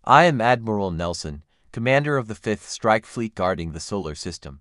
I am Admiral Nelson, commander of the 5th Strike Fleet guarding the solar system.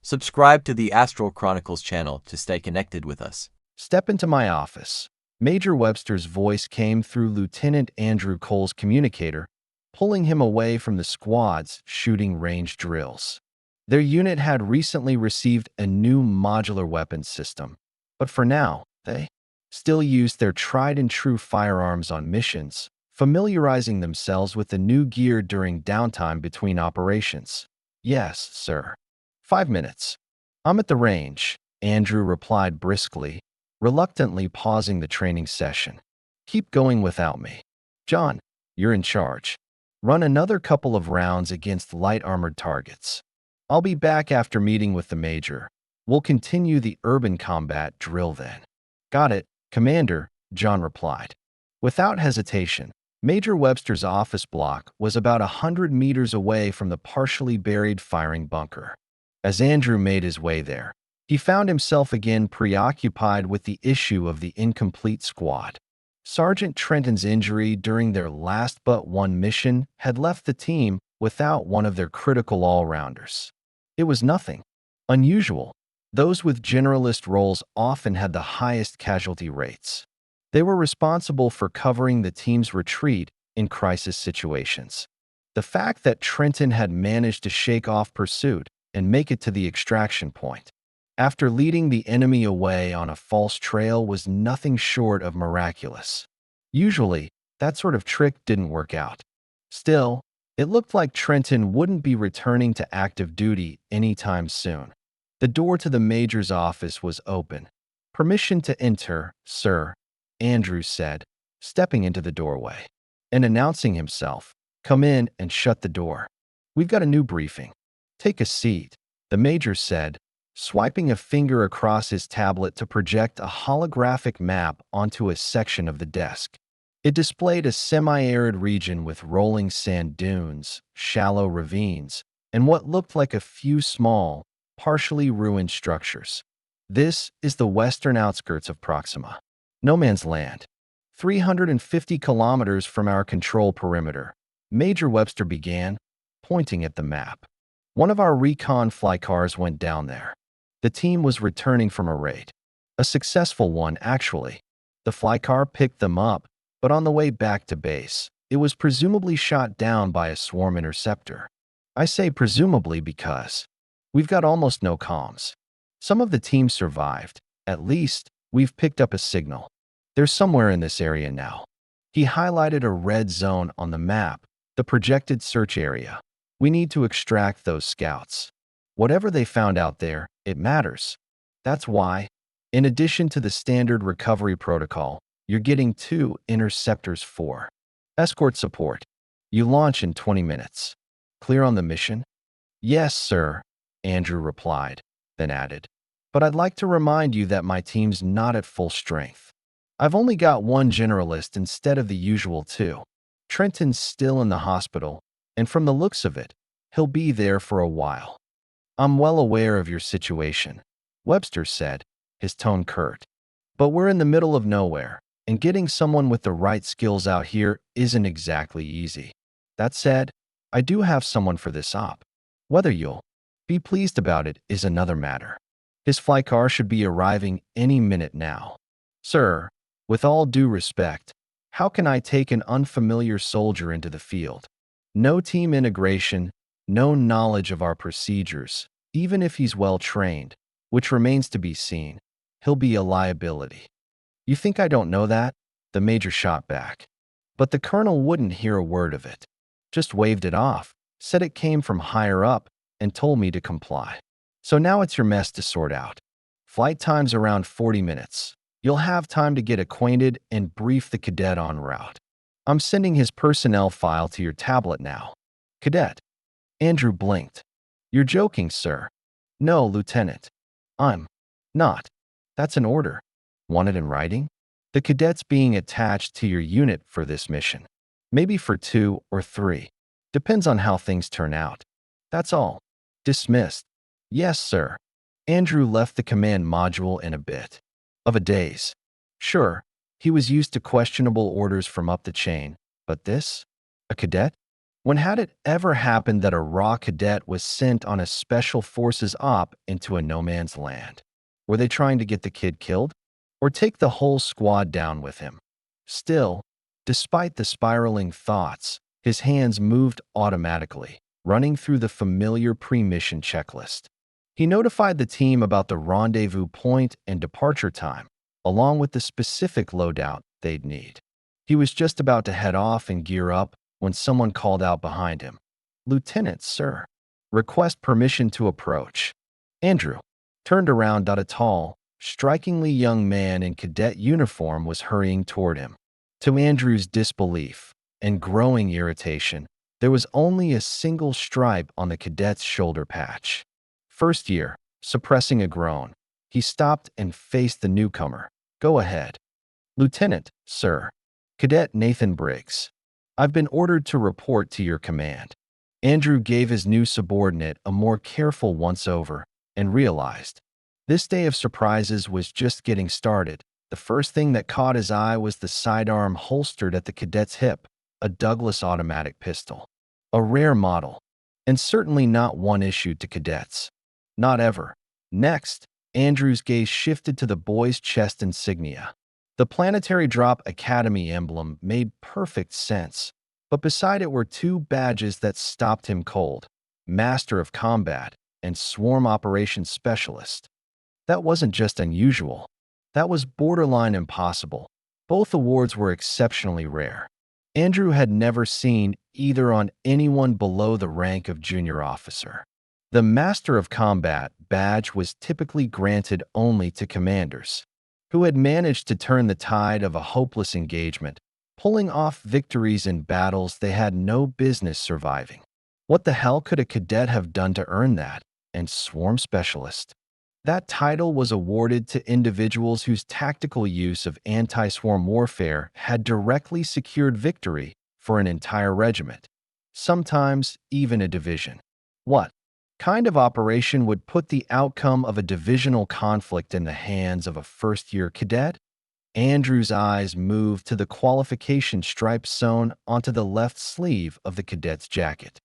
Subscribe to the Astral Chronicles channel to stay connected with us. Step into my office. Major Webster's voice came through Lieutenant Andrew Cole's communicator, pulling him away from the squad's shooting range drills. Their unit had recently received a new modular weapons system, but for now, they still used their tried-and-true firearms on missions, familiarizing themselves with the new gear during downtime between operations. Yes, sir. 5 minutes. I'm at the range, Andrew replied briskly, reluctantly pausing the training session. Keep going without me. John, you're in charge. Run another couple of rounds against light-armored targets. I'll be back after meeting with the Major. We'll continue the urban combat drill then. Got it, Commander, John replied. Without hesitation, Major Webster's office block was about 100 meters away from the partially buried firing bunker. As Andrew made his way there, he found himself again preoccupied with the issue of the incomplete squad. Sergeant Trenton's injury during their last but one mission had left the team without one of their critical all-rounders. It was nothing unusual. Those with generalist roles often had the highest casualty rates. They were responsible for covering the team's retreat in crisis situations. The fact that Trenton had managed to shake off pursuit and make it to the extraction point after leading the enemy away on a false trail was nothing short of miraculous. Usually, that sort of trick didn't work out. Still, it looked like Trenton wouldn't be returning to active duty anytime soon. The door to the Major's office was open. Permission to enter, sir, Andrew said, stepping into the doorway. And announcing himself, come in and shut the door. We've got a new briefing. Take a seat, the Major said, swiping a finger across his tablet to project a holographic map onto a section of the desk. It displayed a semi-arid region with rolling sand dunes, shallow ravines, and what looked like a few small, partially ruined structures. This is the western outskirts of Proxima. No man's land. 350 kilometers from our control perimeter, Major Webster began, pointing at the map. One of our recon flycars went down there. The team was returning from a raid. A successful one, actually. The flycar picked them up, but on the way back to base, it was presumably shot down by a swarm interceptor. I say presumably because we've got almost no comms. Some of the team survived. At least, we've picked up a signal. They're somewhere in this area now. He highlighted a red zone on the map, the projected search area. We need to extract those scouts. Whatever they found out there, it matters. That's why, in addition to the standard recovery protocol, you're getting 2 interceptors for escort support. You launch in 20 minutes. Clear on the mission? Yes, sir, Andrew replied, then added. But I'd like to remind you that my team's not at full strength. I've only got 1 generalist instead of the usual 2. Trenton's still in the hospital, and from the looks of it, he'll be there for a while. I'm well aware of your situation, Webster said, his tone curt. But we're in the middle of nowhere, and getting someone with the right skills out here isn't exactly easy. That said, I do have someone for this op. Whether you'll be pleased about it is another matter. His flycar should be arriving any minute now. Sir, with all due respect, how can I take an unfamiliar soldier into the field? No team integration, no knowledge of our procedures, even if he's well trained, which remains to be seen. He'll be a liability. You think I don't know that? The Major shot back. But the Colonel wouldn't hear a word of it. Just waved it off, said it came from higher up, and told me to comply. So now it's your mess to sort out. Flight time's around 40 minutes. You'll have time to get acquainted and brief the cadet en route. I'm sending his personnel file to your tablet now. Cadet. Andrew blinked. You're joking, sir. No, Lieutenant. I'm not. That's an order. Want it in writing? The cadet's being attached to your unit for this mission. Maybe for 2 or 3. Depends on how things turn out. That's all. Dismissed. Yes, sir. Andrew left the command module in a bit of a daze. Sure, he was used to questionable orders from up the chain, but this? A cadet? When had it ever happened that a raw cadet was sent on a special forces op into a no man's land? Were they trying to get the kid killed? Or take the whole squad down with him? Still, despite the spiraling thoughts, his hands moved automatically, running through the familiar pre-mission checklist. He notified the team about the rendezvous point and departure time, along with the specific loadout they'd need. He was just about to head off and gear up when someone called out behind him. "Lieutenant, sir. Request permission to approach." Andrew turned around. A tall, strikingly young man in cadet uniform was hurrying toward him. To Andrew's disbelief and growing irritation, there was only a single stripe on the cadet's shoulder patch. First year, suppressing a groan, he stopped and faced the newcomer. "Go ahead." "Lieutenant, sir. Cadet Nathan Briggs. I've been ordered to report to your command." Andrew gave his new subordinate a more careful once-over and realized this day of surprises was just getting started. The first thing that caught his eye was the sidearm holstered at the cadet's hip, a Douglas automatic pistol. A rare model, and certainly not one issued to cadets. Not ever. Next, Andrew's gaze shifted to the boy's chest insignia. The Planetary Drop Academy emblem made perfect sense, but beside it were two badges that stopped him cold: Master of Combat and Swarm Operations Specialist. That wasn't just unusual. That was borderline impossible. Both awards were exceptionally rare. Andrew had never seen either on anyone below the rank of junior officer. The Master of Combat badge was typically granted only to commanders who had managed to turn the tide of a hopeless engagement, pulling off victories in battles they had no business surviving. What the hell could a cadet have done to earn that? And Swarm Specialist? That title was awarded to individuals whose tactical use of anti-swarm warfare had directly secured victory for an entire regiment, sometimes even a division. What kind of operation would put the outcome of a divisional conflict in the hands of a first-year cadet? Andrew's eyes moved to the qualification stripe sewn onto the left sleeve of the cadet's jacket.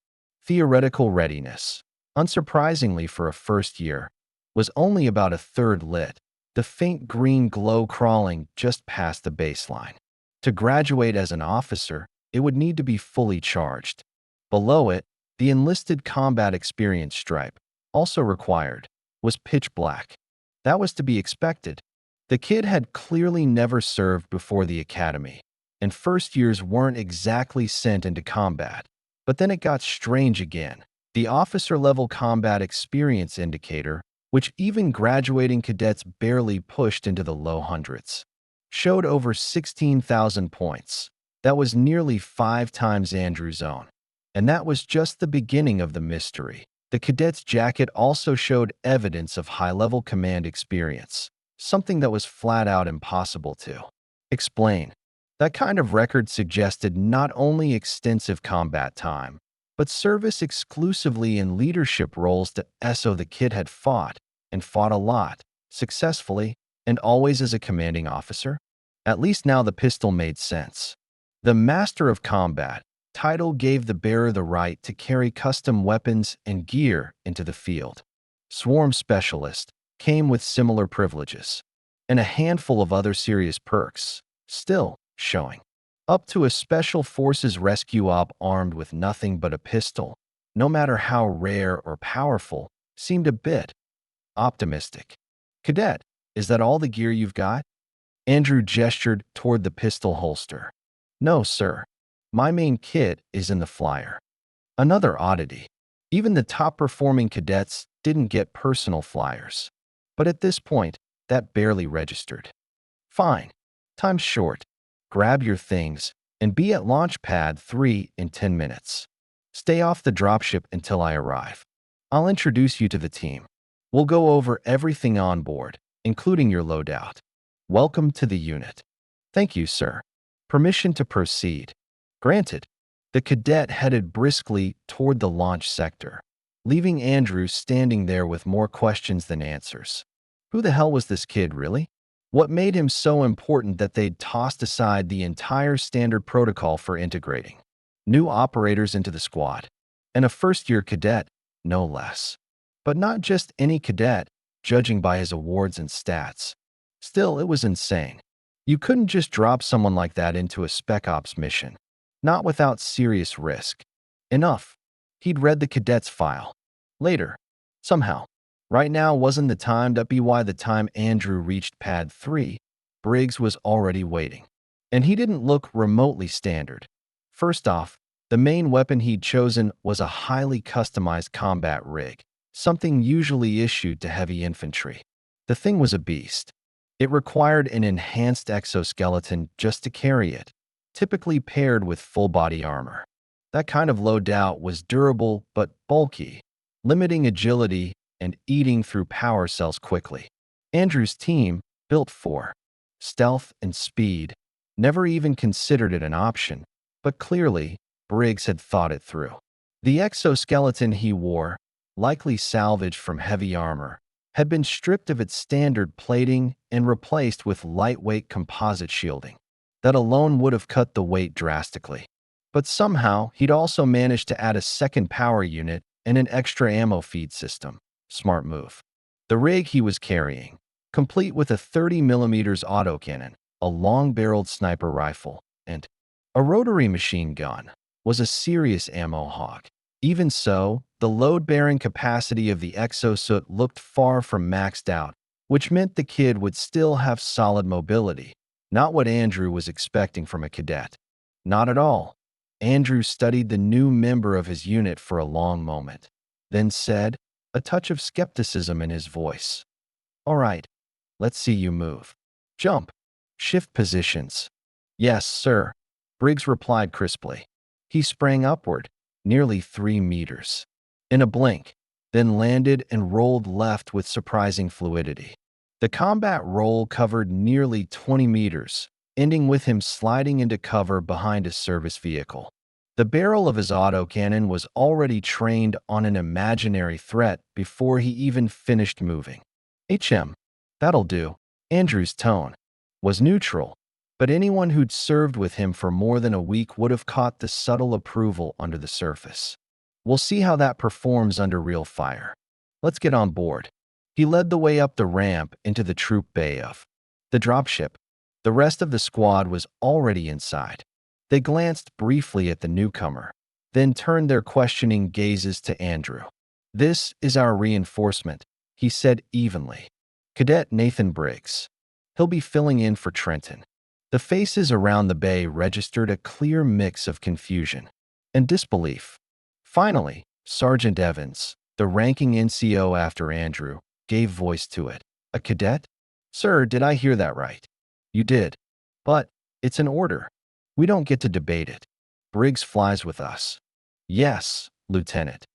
Theoretical readiness, unsurprisingly for a first year, was only about a third lit, the faint green glow crawling just past the baseline. To graduate as an officer, it would need to be fully charged. Below it, the enlisted combat experience stripe, also required, was pitch black. That was to be expected. The kid had clearly never served before the academy, and first years weren't exactly sent into combat. But then it got strange again. The officer-level combat experience indicator, which even graduating cadets barely pushed into the low hundreds, showed over 16,000 points. That was nearly 5 times Andrew's own. And that was just the beginning of the mystery. The cadet's jacket also showed evidence of high-level command experience, something that was flat out impossible to explain. That kind of record suggested not only extensive combat time, but service exclusively in leadership roles to SO. The kid had fought, and fought a lot, successfully, and always as a commanding officer. At least now the pistol made sense. The Master of Combat title gave the bearer the right to carry custom weapons and gear into the field. Swarm Specialist came with similar privileges, and a handful of other serious perks, still showing up to a Special Forces rescue op armed with nothing but a pistol, no matter how rare or powerful, seemed a bit optimistic. "Cadet, is that all the gear you've got?" Andrew gestured toward the pistol holster. "No, sir. My main kit is in the flyer." Another oddity. Even the top-performing cadets didn't get personal flyers. But at this point, that barely registered. "Fine. Time's short. Grab your things and be at Launch Pad 3 in 10 minutes. Stay off the dropship until I arrive. I'll introduce you to the team. We'll go over everything on board, including your loadout. Welcome to the unit." "Thank you, sir. Permission to proceed." Granted. The cadet headed briskly toward the launch sector, leaving Andrew standing there with more questions than answers. Who the hell was this kid, really? What made him so important that they'd tossed aside the entire standard protocol for integrating? new operators into the squad, and a first-year cadet, no less. But not just any cadet, judging by his awards and stats. Still, it was insane. You couldn't just drop someone like that into a Spec Ops mission, not without serious risk. Enough. He'd read the cadet's file. Later. Somehow. Right now wasn't the time. By the time Andrew reached Pad 3, Briggs was already waiting. And he didn't look remotely standard. First off, the main weapon he'd chosen was a highly customized combat rig, something usually issued to heavy infantry. The thing was a beast. It required an enhanced exoskeleton just to carry it, typically paired with full-body armor. That kind of loadout was durable but bulky, limiting agility and eating through power cells quickly. Andrew's team, built for stealth and speed, never even considered it an option, but clearly, Briggs had thought it through. The exoskeleton he wore, likely salvaged from heavy armor, had been stripped of its standard plating and replaced with lightweight composite shielding. That alone would have cut the weight drastically. But somehow, he'd also managed to add a second power unit and an extra ammo feed system. Smart move. The rig he was carrying, complete with a 30mm autocannon, a long-barreled sniper rifle, and a rotary machine gun, was a serious ammo hog. Even so, the load-bearing capacity of the exosuit looked far from maxed out, which meant the kid would still have solid mobility, not what Andrew was expecting from a cadet. Not at all. Andrew studied the new member of his unit for a long moment, then said, a touch of skepticism in his voice, "All right, let's see you move. Jump. Shift positions." "Yes, sir," Briggs replied crisply. He sprang upward, nearly 3 meters. In a blink, then landed and rolled left with surprising fluidity. The combat roll covered nearly 20 meters, ending with him sliding into cover behind a service vehicle. The barrel of his autocannon was already trained on an imaginary threat before he even finished moving. That'll do." Andrew's tone was neutral, but anyone who'd served with him for more than a week would have caught the subtle approval under the surface. "We'll see how that performs under real fire. Let's get on board." He led the way up the ramp into the troop bay of the dropship. The rest of the squad was already inside. They glanced briefly at the newcomer, then turned their questioning gazes to Andrew. "This is our reinforcement," he said evenly. "Cadet Nathan Briggs. He'll be filling in for Trenton." The faces around the bay registered a clear mix of confusion and disbelief. Finally, Sergeant Evans, the ranking NCO after Andrew, gave voice to it. "A cadet? Sir, did I hear that right?" "You did. But it's an order. We don't get to debate it. Briggs flies with us." "Yes, Lieutenant,"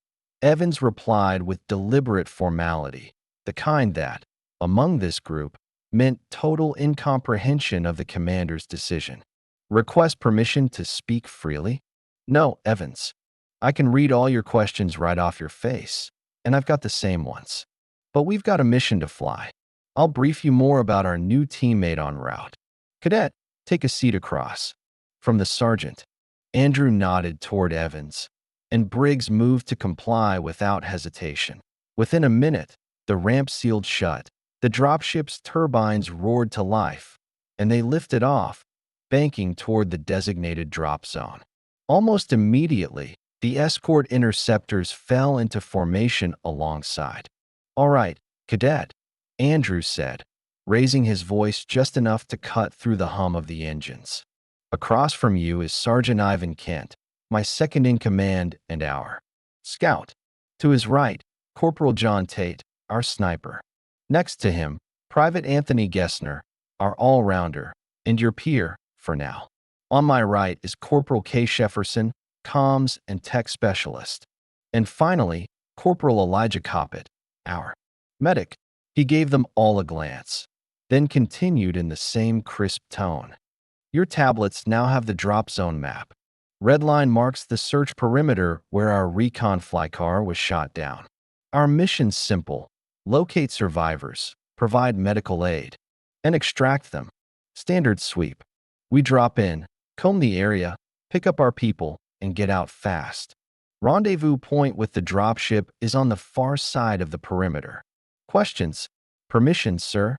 Evans replied with deliberate formality, the kind that, among this group, meant total incomprehension of the commander's decision. "Request permission to speak freely?" "No, Evans. I can read all your questions right off your face, and I've got the same ones. But we've got a mission to fly. I'll brief you more about our new teammate en route. Cadet, take a seat across." From the sergeant, Andrew nodded toward Evans, and Briggs moved to comply without hesitation. Within a minute, the ramp sealed shut, the dropship's turbines roared to life, and they lifted off, banking toward the designated drop zone. Almost immediately, the escort interceptors fell into formation alongside. "All right, Cadet," Andrew said, raising his voice just enough to cut through the hum of the engines. "Across from you is Sergeant Ivan Kent, my second-in-command and our scout. To his right, Corporal John Tate, our sniper. Next to him, Private Anthony Gessner, our all-rounder, and your peer, for now. On my right is Corporal Kay Shefferson, comms and tech specialist. And finally, Corporal Elijah Coppett, our medic." He gave them all a glance, then continued in the same crisp tone. "Your tablets now have the drop zone map. Red line marks the search perimeter where our recon flycar was shot down. Our mission's simple: locate survivors, provide medical aid, and extract them. Standard sweep. We drop in, comb the area, pick up our people, and get out fast. Rendezvous point with the dropship is on the far side of the perimeter. Questions? Permissions, sir?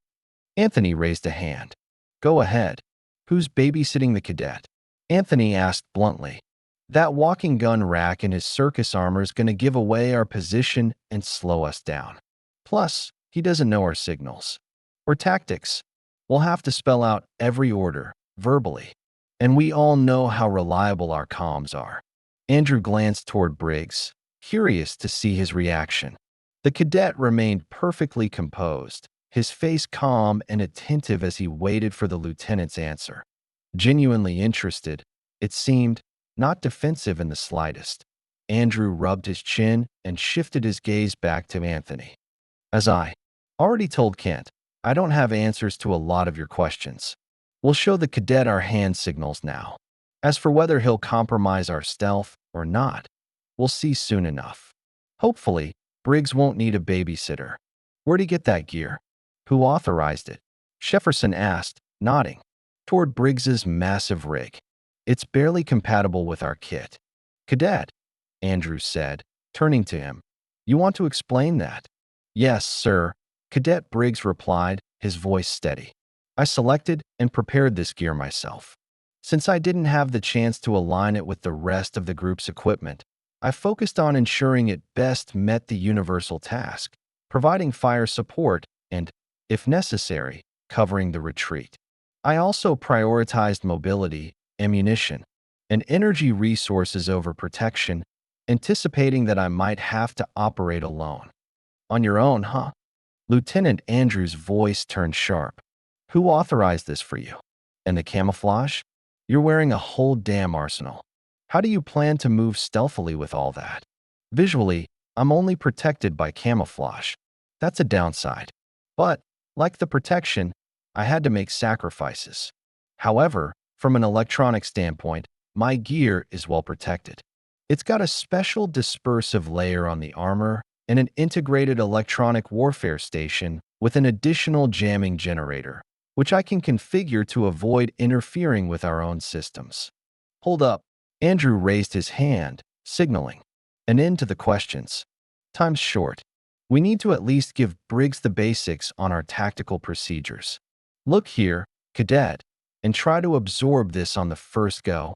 Anthony raised a hand. Go ahead. Who's babysitting the cadet? Anthony asked bluntly. That walking gun rack in his circus armor's gonna give away our position and slow us down. Plus, he doesn't know our signals. Or tactics. We'll have to spell out every order, verbally. And we all know how reliable our comms are. Andrew glanced toward Briggs, curious to see his reaction. The cadet remained perfectly composed, his face calm and attentive as he waited for the lieutenant's answer. Genuinely interested, it seemed, not defensive in the slightest. Andrew rubbed his chin and shifted his gaze back to Anthony. As I already told Kent, I don't have answers to a lot of your questions. We'll show the cadet our hand signals now. As for whether he'll compromise our stealth or not, we'll see soon enough. Hopefully, Briggs won't need a babysitter. Where'd he get that gear? Who authorized it? Jefferson asked, nodding toward Briggs's massive rig. It's barely compatible with our kit. Cadet, Andrew said, turning to him. You want to explain that? Yes, sir, Cadet Briggs replied, his voice steady. I selected and prepared this gear myself. Since I didn't have the chance to align it with the rest of the group's equipment, I focused on ensuring it best met the universal task, providing fire support and, if necessary, covering the retreat. I also prioritized mobility, ammunition, and energy resources over protection, anticipating that I might have to operate alone. On your own, huh? Lieutenant Andrews' voice turned sharp. Who authorized this for you? And the camouflage? You're wearing a whole damn arsenal. How do you plan to move stealthily with all that? Visually, I'm only protected by camouflage. That's a downside. But, like the protection, I had to make sacrifices. However, from an electronic standpoint, my gear is well protected. It's got a special dispersive layer on the armor and an integrated electronic warfare station with an additional jamming generator, which I can configure to avoid interfering with our own systems. Hold up. Andrew raised his hand, signaling an end to the questions. Time's short. We need to at least give Briggs the basics on our tactical procedures. Look here, cadet, and try to absorb this on the first go.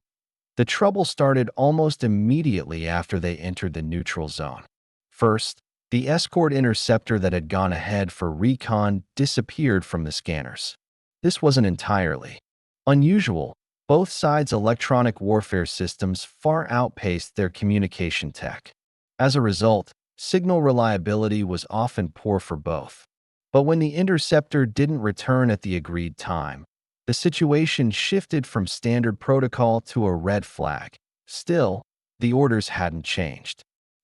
The trouble started almost immediately after they entered the neutral zone. First, the escort interceptor that had gone ahead for recon disappeared from the scanners. This wasn't entirely unusual. Both sides' electronic warfare systems far outpaced their communication tech. As a result, signal reliability was often poor for both. But when the interceptor didn't return at the agreed time, the situation shifted from standard protocol to a red flag. Still, the orders hadn't changed.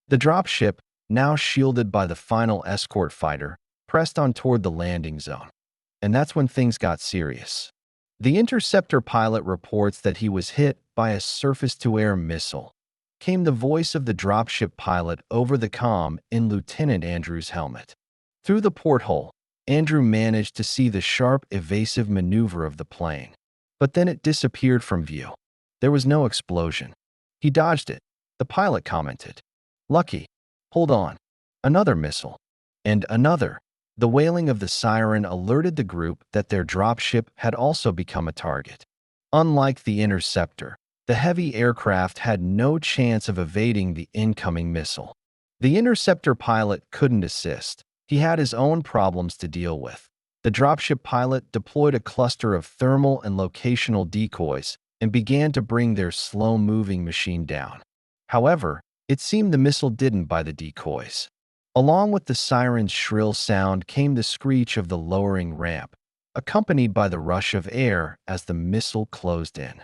The dropship, now shielded by the final escort fighter, pressed on toward the landing zone. And that's when things got serious. The interceptor pilot reports that he was hit by a surface-to-air missile. Came the voice of the dropship pilot over the comm in Lieutenant Andrews' helmet. Through the porthole, Andrew managed to see the sharp, evasive maneuver of the plane. But then it disappeared from view. There was no explosion. He dodged it, the pilot commented. Lucky. Hold on. Another missile. And another. The wailing of the siren alerted the group that their dropship had also become a target. Unlike the interceptor, the heavy aircraft had no chance of evading the incoming missile. The interceptor pilot couldn't assist. He had his own problems to deal with. The dropship pilot deployed a cluster of thermal and locational decoys and began to bring their slow-moving machine down. However, it seemed the missile didn't buy the decoys. Along with the siren's shrill sound came the screech of the lowering ramp, accompanied by the rush of air as the missile closed in.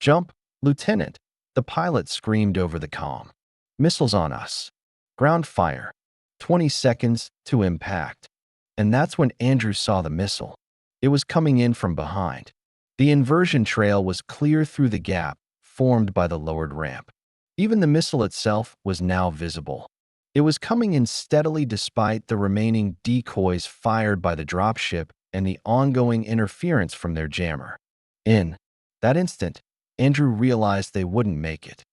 Jump, Lieutenant, the pilot screamed over the comm. Missiles on us. Ground fire. 20 seconds to impact. And that's when Andrew saw the missile. It was coming in from behind. The inversion trail was clear through the gap formed by the lowered ramp. Even the missile itself was now visible. It was coming in steadily despite the remaining decoys fired by the dropship and the ongoing interference from their jammer. In that instant, Andrew realized they wouldn't make it.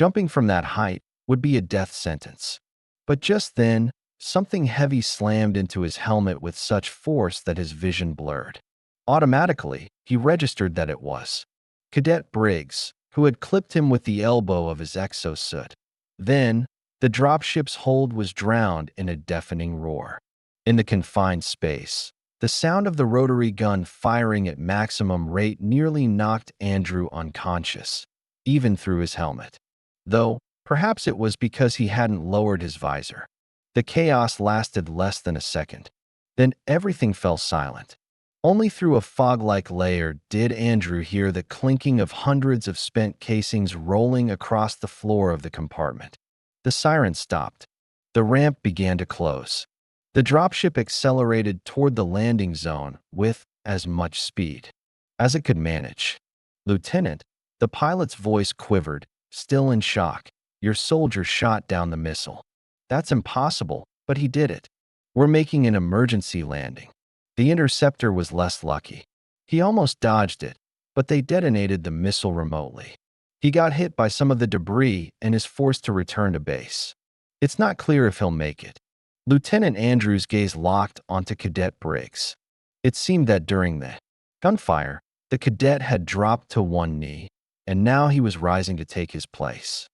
Jumping from that height would be a death sentence. But just then, something heavy slammed into his helmet with such force that his vision blurred. Automatically, he registered that it was Cadet Briggs, who had clipped him with the elbow of his exosuit. Then, the dropship's hold was drowned in a deafening roar. In the confined space, the sound of the rotary gun firing at maximum rate nearly knocked Andrew unconscious, even through his helmet. Though, perhaps it was because he hadn't lowered his visor. The chaos lasted less than a second. Then everything fell silent. Only through a fog-like layer did Andrew hear the clinking of hundreds of spent casings rolling across the floor of the compartment. The siren stopped. The ramp began to close. The dropship accelerated toward the landing zone with as much speed as it could manage. "Lieutenant," the pilot's voice quivered, still in shock. "Your soldier shot down the missile." "That's impossible," but he did it. "We're making an emergency landing." The interceptor was less lucky. He almost dodged it, but they detonated the missile remotely. He got hit by some of the debris and is forced to return to base. It's not clear if he'll make it. Lieutenant Andrews' gaze locked onto Cadet Briggs. It seemed that during the gunfire, the cadet had dropped to one knee, and now he was rising to take his place.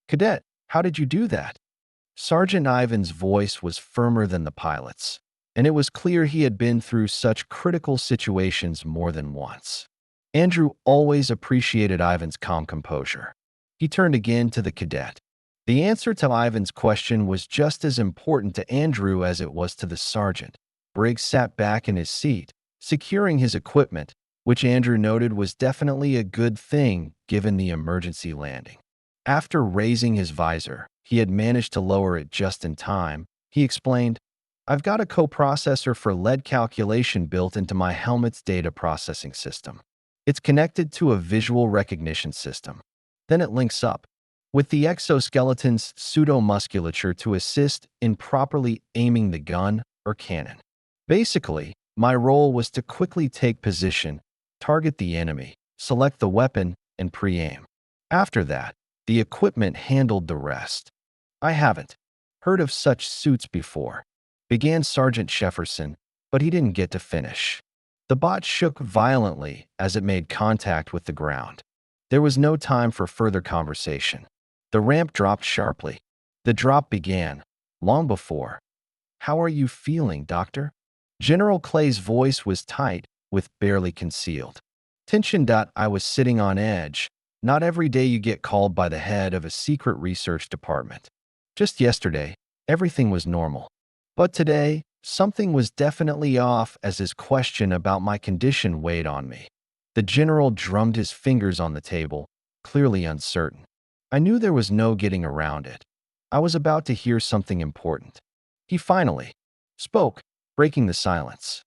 "Cadet, how did you do that?" Sergeant Ivan's voice was firmer than the pilot's, and it was clear he had been through such critical situations more than once. Andrew always appreciated Ivan's calm composure. He turned again to the cadet. The answer to Ivan's question was just as important to Andrew as it was to the sergeant. Briggs sat back in his seat, securing his equipment, which Andrew noted was definitely a good thing given the emergency landing. After raising his visor, he had managed to lower it just in time. He explained, "I've got a coprocessor for lead calculation built into my helmet's data processing system. It's connected to a visual recognition system. Then it links up with the exoskeleton's pseudomusculature to assist in properly aiming the gun or cannon. Basically, my role was to quickly take position, target the enemy, select the weapon, and pre-aim. After that, the equipment handled the rest." "I haven't heard of such suits before," began Sergeant Jefferson, but he didn't get to finish. The bot shook violently as it made contact with the ground. There was no time for further conversation. The ramp dropped sharply. The drop began long before. "How are you feeling, Doctor?" General Clay's voice was tight, with barely concealed tension. "I was sitting on edge. Not every day you get called by the head of a secret research department. Just yesterday, everything was normal. But today, something was definitely off as his question about my condition weighed on me." The general drummed his fingers on the table, clearly uncertain. I knew there was no getting around it. I was about to hear something important. He finally spoke, breaking the silence.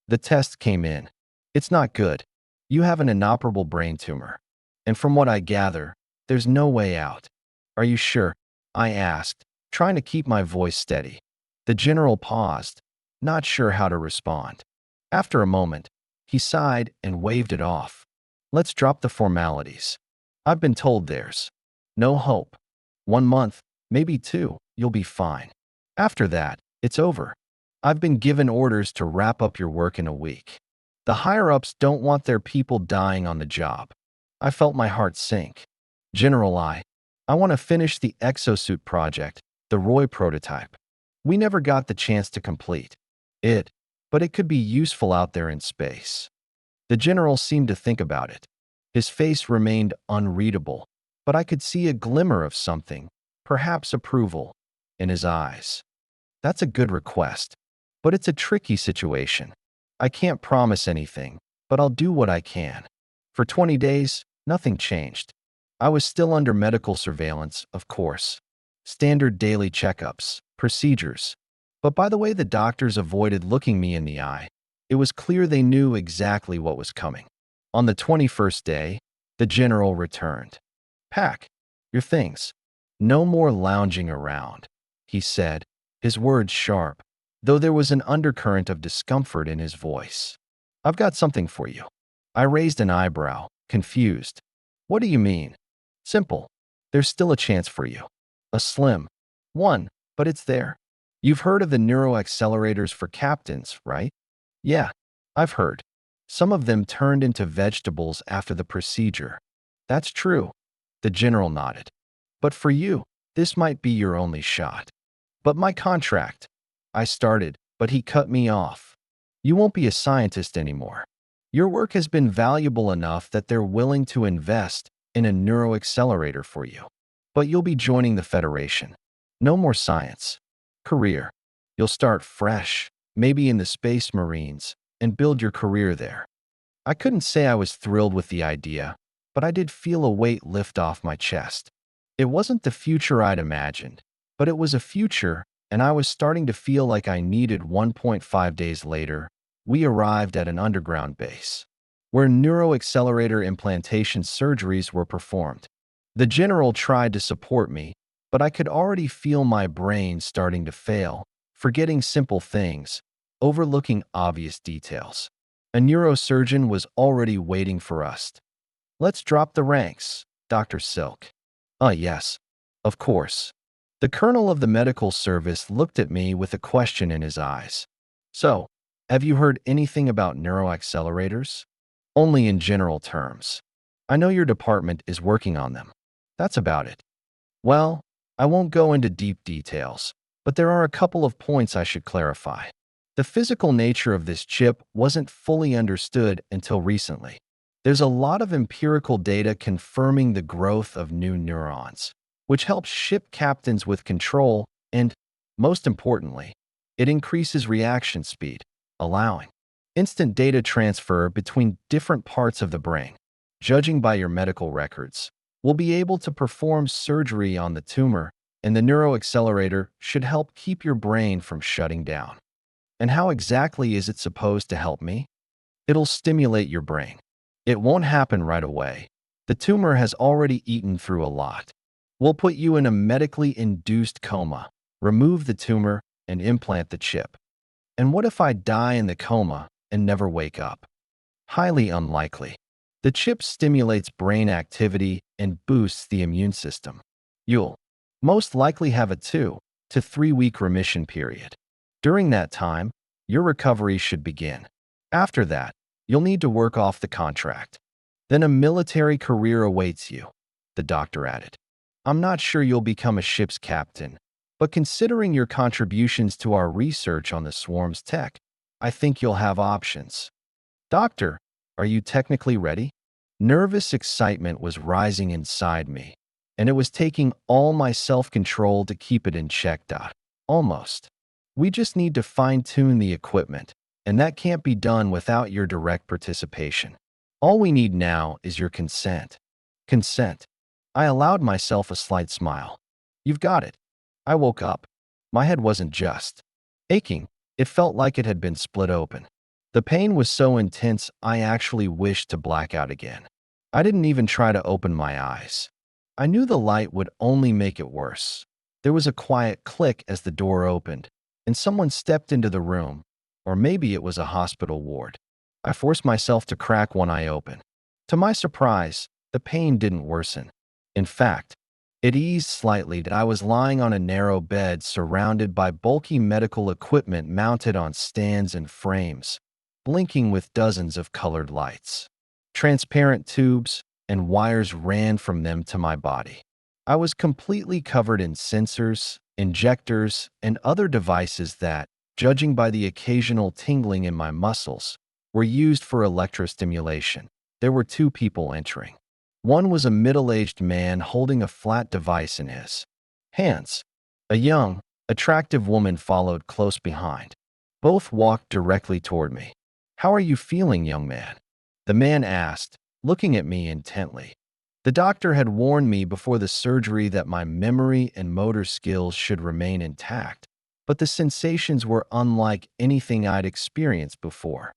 "The test came in. It's not good. You have an inoperable brain tumor. And from what I gather, there's no way out." "Are you sure?" I asked, trying to keep my voice steady. The general paused, not sure how to respond. After a moment, he sighed and waved it off. "Let's drop the formalities. I've been told there's no hope. 1 month, maybe 2, you'll be fine. After that, it's over. I've been given orders to wrap up your work in a week. The higher-ups don't want their people dying on the job." I felt my heart sink. "General, I want to finish the exosuit project, the Roy prototype. We never got the chance to complete it, but it could be useful out there in space." The general seemed to think about it. His face remained unreadable, but I could see a glimmer of something, perhaps approval, in his eyes. "That's a good request, but it's a tricky situation. I can't promise anything, but I'll do what I can." For 20 days, nothing changed. I was still under medical surveillance, of course. Standard daily checkups, procedures. But by the way the doctors avoided looking me in the eye, it was clear they knew exactly what was coming. On the 21st day, the general returned. "Pack your things. No more lounging around," he said, his words sharp, though there was an undercurrent of discomfort in his voice. "I've got something for you." I raised an eyebrow, confused. "What do you mean?" Simple. There's still a chance for you. A slim one, but it's there. You've heard of the neuroaccelerators for captains, right? Yeah, I've heard. Some of them turned into vegetables after the procedure. That's true. The general nodded. But for you, this might be your only shot. But my contract. I started, but he cut me off. You won't be a scientist anymore. Your work has been valuable enough that they're willing to invest in a neuroaccelerator for you. But you'll be joining the Federation. No more science. Career. You'll start fresh, maybe in the Space Marines, and build your career there. I couldn't say I was thrilled with the idea, but I did feel a weight lift off my chest. It wasn't the future I'd imagined, but it was a future, and I was starting to feel like I needed 1.5 days later. We arrived at an underground base, where neuroaccelerator implantation surgeries were performed. The general tried to support me, but I could already feel my brain starting to fail, forgetting simple things, overlooking obvious details. A neurosurgeon was already waiting for us. Let's drop the ranks, Dr. Silk. Yes, of course. The colonel of the medical service looked at me with a question in his eyes. So, have you heard anything about neuroaccelerators? Only in general terms. I know your department is working on them. That's about it. Well, I won't go into deep details, but there are a couple of points I should clarify. The physical nature of this chip wasn't fully understood until recently. There's a lot of empirical data confirming the growth of new neurons, which helps ship captains with control and, most importantly, it increases reaction speed, allowing instant data transfer between different parts of the brain. Judging by your medical records, we'll be able to perform surgery on the tumor, and the neuroaccelerator should help keep your brain from shutting down. And how exactly is it supposed to help me? It'll stimulate your brain. It won't happen right away. The tumor has already eaten through a lot. We'll put you in a medically induced coma, remove the tumor, and implant the chip. And what if I die in the coma and never wake up? Highly unlikely. The chip stimulates brain activity and boosts the immune system. You'll most likely have a 2 to 3 week remission period. During that time, your recovery should begin. After that, you'll need to work off the contract. Then a military career awaits you, the doctor added. I'm not sure you'll become a ship's captain, but considering your contributions to our research on the swarm's tech, I think you'll have options. Doctor, are you technically ready? Nervous excitement was rising inside me, and it was taking all my self-control to keep it in check. Almost. We just need to fine-tune the equipment, and that can't be done without your direct participation. All we need now is your consent. Consent. I allowed myself a slight smile. You've got it. I woke up. My head wasn't just aching. It felt like it had been split open. The pain was so intense I actually wished to black out again. I didn't even try to open my eyes. I knew the light would only make it worse. There was a quiet click as the door opened, and someone stepped into the room, or maybe it was a hospital ward. I forced myself to crack one eye open. To my surprise, the pain didn't worsen. In fact, it eased slightly that I was lying on a narrow bed surrounded by bulky medical equipment mounted on stands and frames, blinking with dozens of colored lights. Transparent tubes and wires ran from them to my body. I was completely covered in sensors, injectors, and other devices that, judging by the occasional tingling in my muscles, were used for electrostimulation. There were 2 people entering. One was a middle-aged man holding a flat device in his hands. A young, attractive woman followed close behind. Both walked directly toward me. "How are you feeling, young man?" the man asked, looking at me intently. The doctor had warned me before the surgery that my memory and motor skills should remain intact, but the sensations were unlike anything I'd experienced before.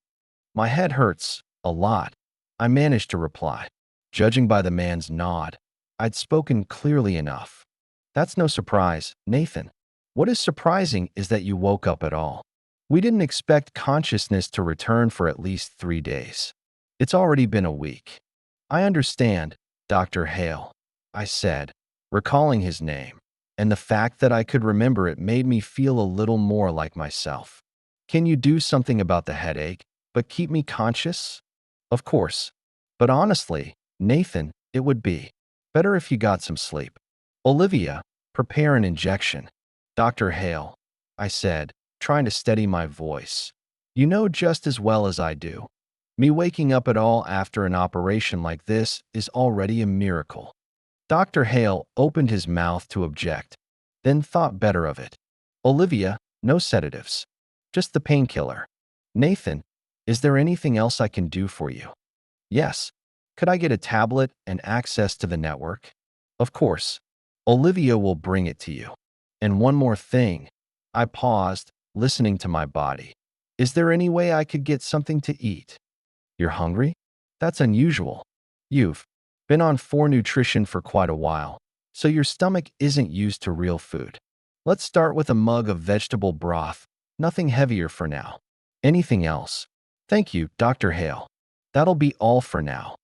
"My head hurts, a lot," I managed to reply. Judging by the man's nod, I'd spoken clearly enough. "That's no surprise, Nathan. What is surprising is that you woke up at all. We didn't expect consciousness to return for at least 3 days. It's already been a week." "I understand, Dr. Hale. I said, recalling his name, and the fact that I could remember it made me feel a little more like myself. Can you do something about the headache, but keep me conscious? Of course. But honestly, Nathan, it would be better if you got some sleep. Olivia, prepare an injection. Dr. Hale, I said, trying to steady my voice. You know just as well as I do. Me waking up at all after an operation like this is already a miracle. Dr. Hale opened his mouth to object, then thought better of it. Olivia, no sedatives. Just the painkiller. Nathan, is there anything else I can do for you? Yes. Could I get a tablet and access to the network? Of course. Olivia will bring it to you. And one more thing. I paused, listening to my body. Is there any way I could get something to eat? You're hungry? That's unusual. You've been on 4 nutrition for quite a while, so your stomach isn't used to real food. Let's start with a mug of vegetable broth, nothing heavier for now. Anything else? Thank you, Dr. Hale. That'll be all for now.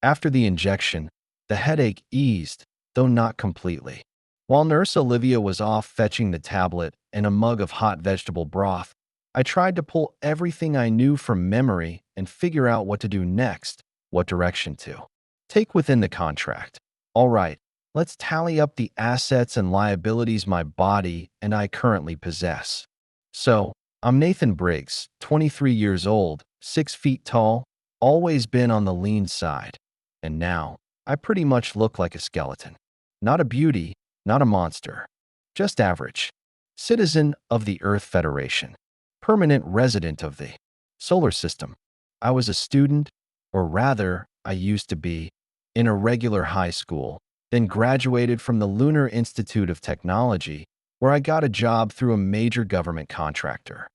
After the injection, the headache eased, though not completely. While Nurse Olivia was off fetching the tablet and a mug of hot vegetable broth, I tried to pull everything I knew from memory and figure out what to do next, what direction to take within the contract. All right, let's tally up the assets and liabilities my body and I currently possess. So, I'm Nathan Briggs, 23 years old, 6 feet tall, always been on the lean side. And now, I pretty much look like a skeleton. Not a beauty, not a monster. Just average. Citizen of the Earth Federation. Permanent resident of the solar system. I was a student, or rather, I used to be, in a regular high school, then graduated from the Lunar Institute of Technology, where I got a job through a major government contractor.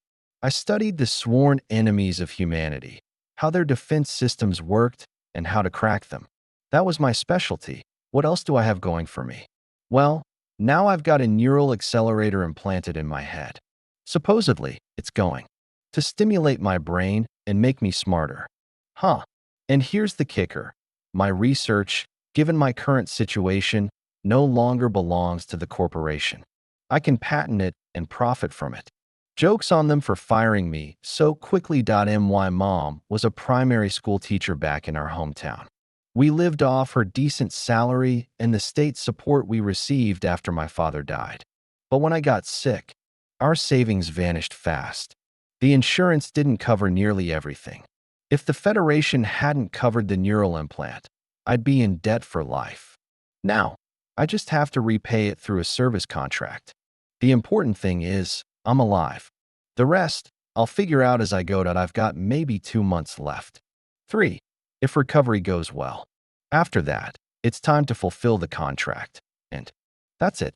I studied the sworn enemies of humanity, how their defense systems worked, and how to crack them. That was my specialty. What else do I have going for me? Well, now I've got a neural accelerator implanted in my head. Supposedly, it's going to stimulate my brain and make me smarter. Huh. And here's the kicker. My research, given my current situation, no longer belongs to the corporation. I can patent it and profit from it. Joke's on them for firing me so quickly. My mom was a primary school teacher back in our hometown. We lived off her decent salary and the state support we received after my father died. But when I got sick, our savings vanished fast. The insurance didn't cover nearly everything. If the Federation hadn't covered the neural implant, I'd be in debt for life. Now, I just have to repay it through a service contract. The important thing is, I'm alive. The rest, I'll figure out as I go. I've got maybe 2 months left. 3, if recovery goes well. After that, it's time to fulfill the contract. And that's it.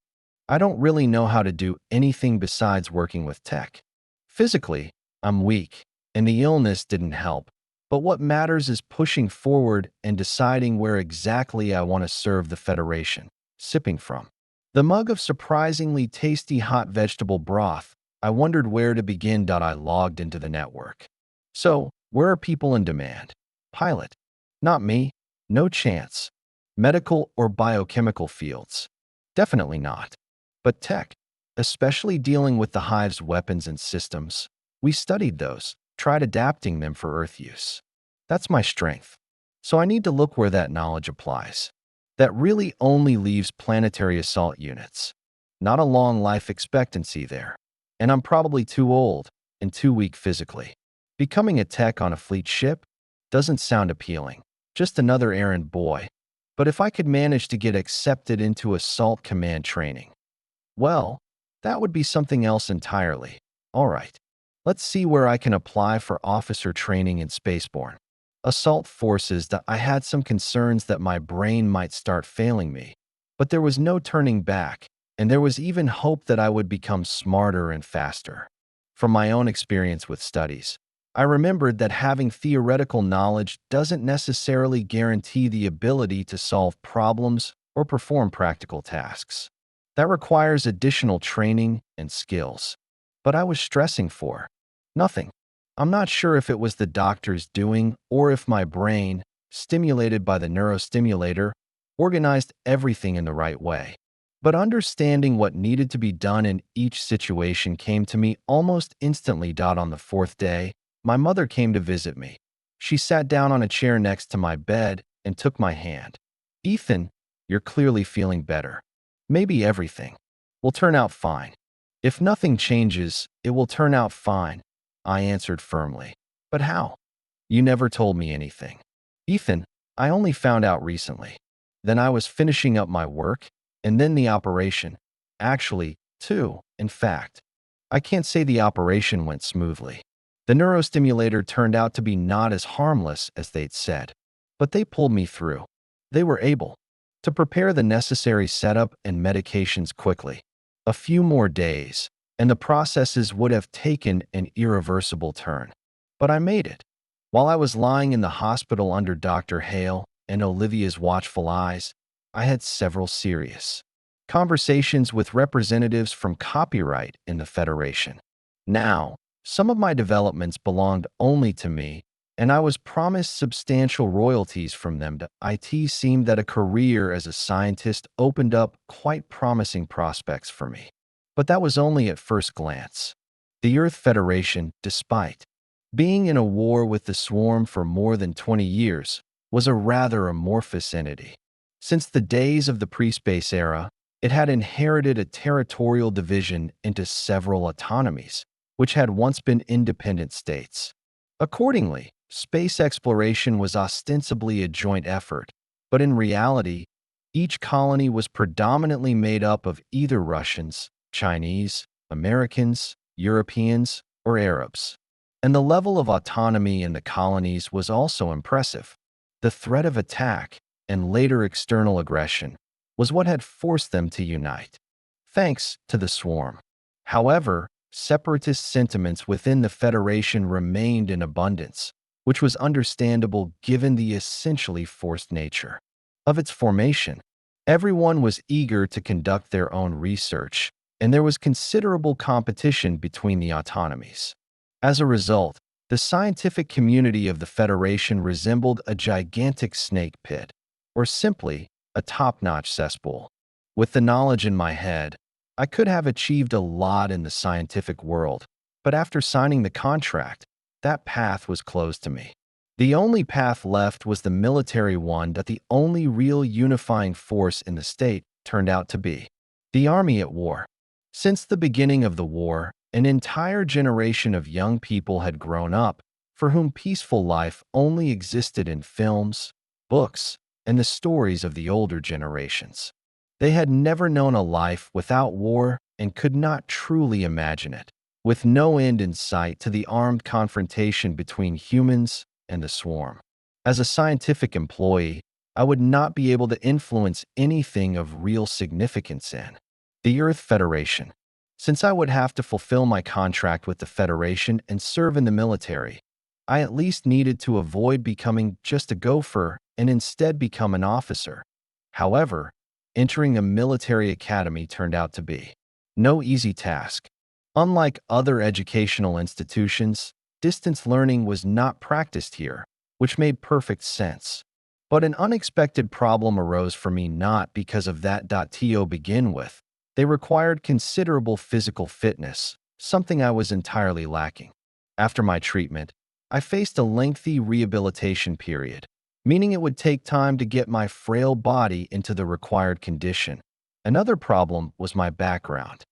I don't really know how to do anything besides working with tech. Physically, I'm weak, and the illness didn't help. But what matters is pushing forward and deciding where exactly I want to serve the Federation. Sipping from the mug of surprisingly tasty hot vegetable broth, I wondered where to begin. I logged into the network. So, where are people in demand? Pilot. Not me. No chance. Medical or biochemical fields? Definitely not. But tech, especially dealing with the Hive's weapons and systems, we studied those, tried adapting them for Earth use. That's my strength. So I need to look where that knowledge applies. That really only leaves planetary assault units. Not a long life expectancy there. And I'm probably too old and too weak physically. Becoming a tech on a fleet ship doesn't sound appealing. Just another errand boy. But if I could manage to get accepted into assault command training, well, that would be something else entirely. All right. Let's see where I can apply for officer training in Spaceborne. Assault forces. That I had some concerns that my brain might start failing me, but there was no turning back, and there was even hope that I would become smarter and faster. From my own experience with studies, I remembered that having theoretical knowledge doesn't necessarily guarantee the ability to solve problems or perform practical tasks. That requires additional training and skills. But I was stressing for nothing. I'm not sure if it was the doctor's doing or if my brain, stimulated by the neurostimulator, organized everything in the right way. But understanding what needed to be done in each situation came to me almost instantly. On the fourth day, my mother came to visit me. She sat down on a chair next to my bed and took my hand. "Ethan, you're clearly feeling better. Maybe everything will turn out fine. If nothing changes, it will turn out fine," I answered firmly. "But how? You never told me anything." "Ethan, I only found out recently. Then I was finishing up my work, and then the operation. Actually, two, in fact. I can't say the operation went smoothly. The neurostimulator turned out to be not as harmless as they'd said, but they pulled me through. They were able to prepare the necessary setup and medications quickly. A few more days, and the processes would have taken an irreversible turn. But I made it. While I was lying in the hospital under Dr. Hale and Olivia's watchful eyes, I had several serious conversations with representatives from copyright in the Federation. Now, some of my developments belonged only to me, and I was promised substantial royalties from them. It seemed that a career as a scientist opened up quite promising prospects for me. But that was only at first glance. The Earth Federation, despite being in a war with the Swarm for more than 20 years, was a rather amorphous entity. Since the days of the pre-space era, it had inherited a territorial division into several autonomies, which had once been independent states. Accordingly, space exploration was ostensibly a joint effort, but in reality, each colony was predominantly made up of either Russians, Chinese, Americans, Europeans, or Arabs. And the level of autonomy in the colonies was also impressive. The threat of attack, and later external aggression, was what had forced them to unite, thanks to the Swarm. However, separatist sentiments within the Federation remained in abundance, which was understandable given the essentially forced nature of its formation. Everyone was eager to conduct their own research, and there was considerable competition between the autonomies. As a result, the scientific community of the Federation resembled a gigantic snake pit, or simply a top-notch cesspool. With the knowledge in my head, I could have achieved a lot in the scientific world, but after signing the contract, that path was closed to me. The only path left was the military one that the only real unifying force in the state turned out to be the army at war. Since the beginning of the war, an entire generation of young people had grown up for whom peaceful life only existed in films, books, and the stories of the older generations. They had never known a life without war and could not truly imagine it, with no end in sight to the armed confrontation between humans and the Swarm. As a scientific employee, I would not be able to influence anything of real significance in the Earth Federation. Since I would have to fulfill my contract with the Federation and serve in the military, I at least needed to avoid becoming just a gopher and instead become an officer. However, entering a military academy turned out to be no easy task. Unlike other educational institutions, distance learning was not practiced here, which made perfect sense. But an unexpected problem arose for me not because of that. To begin with, they required considerable physical fitness, something I was entirely lacking. After my treatment, I faced a lengthy rehabilitation period, meaning it would take time to get my frail body into the required condition. Another problem was my background.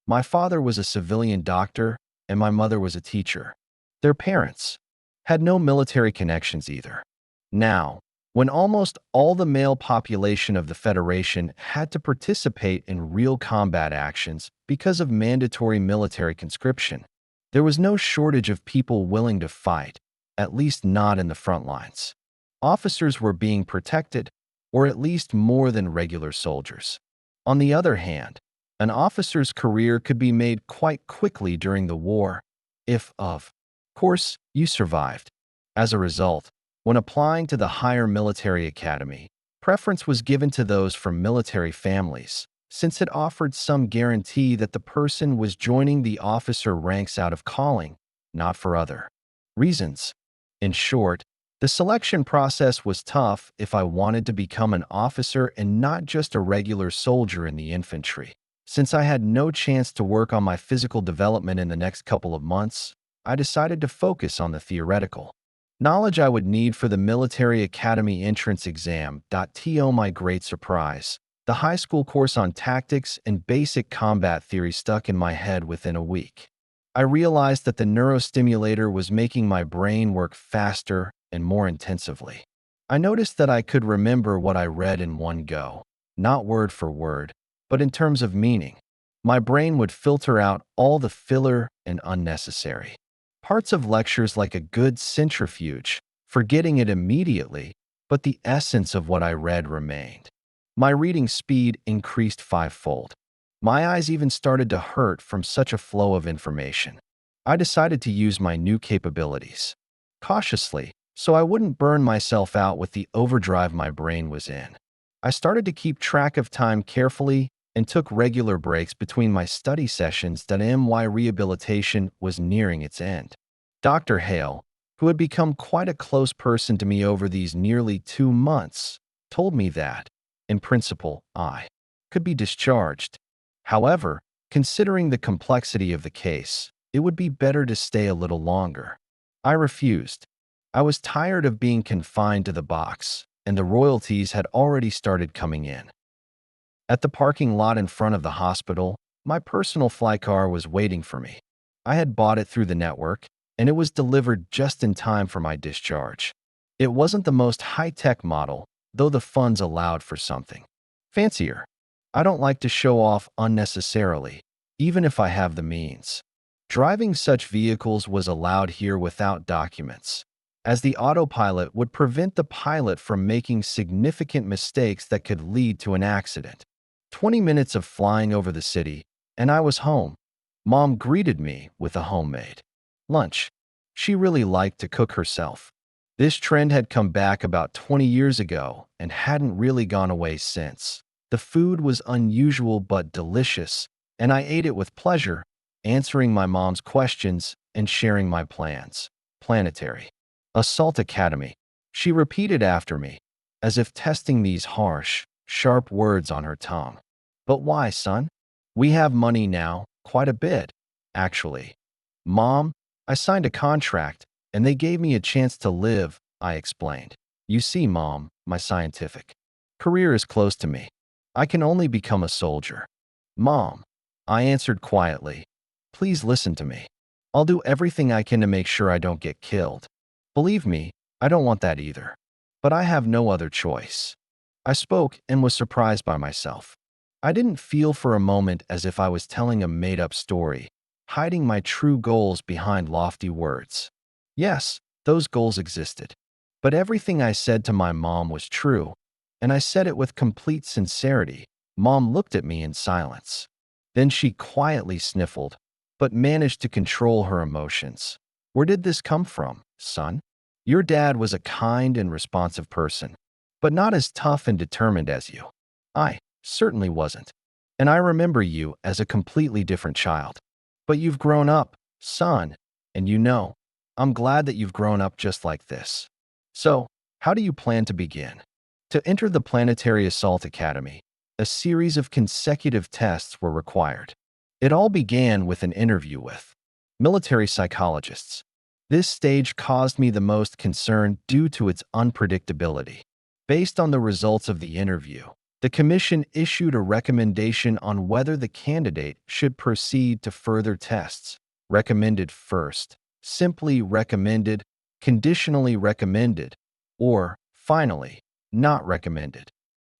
My father was a civilian doctor, and my mother was a teacher. Their parents had no military connections either. Now, when almost all the male population of the Federation had to participate in real combat actions because of mandatory military conscription, there was no shortage of people willing to fight, at least not in the front lines. Officers were being protected, or at least more than regular soldiers. On the other hand, an officer's career could be made quite quickly during the war, if, of course, you survived. As a result, when applying to the higher military academy, preference was given to those from military families, since it offered some guarantee that the person was joining the officer ranks out of calling, not for other reasons. In short, The selection process was tough if I wanted to become an officer and not just a regular soldier in the infantry. Since I had no chance to work on my physical development in the next couple of months, I decided to focus on the theoretical knowledge I would need for the military academy entrance exam. To my great surprise, the high school course on tactics and basic combat theory stuck in my head within a week. I realized that the neurostimulator was making my brain work faster and more intensively. I noticed that I could remember what I read in one go, not word for word, but in terms of meaning. My brain would filter out all the filler and unnecessary parts of lectures like a good centrifuge, forgetting it immediately, but the essence of what I read remained. My reading speed increased fivefold. My eyes even started to hurt from such a flow of information. I decided to use my new capabilities cautiously, so I wouldn't burn myself out with the overdrive my brain was in. I started to keep track of time carefully and took regular breaks between my study sessions. My rehabilitation was nearing its end. Dr. Hale, who had become quite a close person to me over these nearly 2 months, told me that, in principle, I could be discharged. However, considering the complexity of the case, it would be better to stay a little longer. I refused. I was tired of being confined to the box, and the royalties had already started coming in. At the parking lot in front of the hospital, my personal flycar was waiting for me. I had bought it through the network, and it was delivered just in time for my discharge. It wasn't the most high-tech model, though the funds allowed for something fancier. I don't like to show off unnecessarily, even if I have the means. Driving such vehicles was allowed here without documents, as the autopilot would prevent the pilot from making significant mistakes that could lead to an accident. 20 minutes of flying over the city, and I was home. Mom greeted me with a homemade lunch. She really liked to cook herself. This trend had come back about 20 years ago and hadn't really gone away since. The food was unusual but delicious, and I ate it with pleasure, answering my mom's questions and sharing my plans. Planetary Assault Academy. She repeated after me, as if testing these harsh, sharp words on her tongue. But why, son? We have money now, quite a bit, actually. Mom, I signed a contract, and they gave me a chance to live, I explained. You see, Mom, my scientific career is close to me. I can only become a soldier. Mom, I answered quietly, please listen to me. I'll do everything I can to make sure I don't get killed. Believe me, I don't want that either. But I have no other choice. I spoke and was surprised by myself. I didn't feel for a moment as if I was telling a made-up story, hiding my true goals behind lofty words. Yes, those goals existed. But everything I said to my mom was true, and I said it with complete sincerity. Mom looked at me in silence. Then she quietly sniffled, but managed to control her emotions. Where did this come from, son? Your dad was a kind and responsive person, but not as tough and determined as you. I certainly wasn't. And I remember you as a completely different child. But you've grown up, son, and I'm glad that you've grown up just like this. So, how do you plan to begin? To enter the Planetary Assault Academy, a series of consecutive tests were required. It all began with an interview with military psychologists. This stage caused me the most concern due to its unpredictability. Based on the results of the interview, the commission issued a recommendation on whether the candidate should proceed to further tests. Recommended first, simply recommended, conditionally recommended, or, finally, not recommended.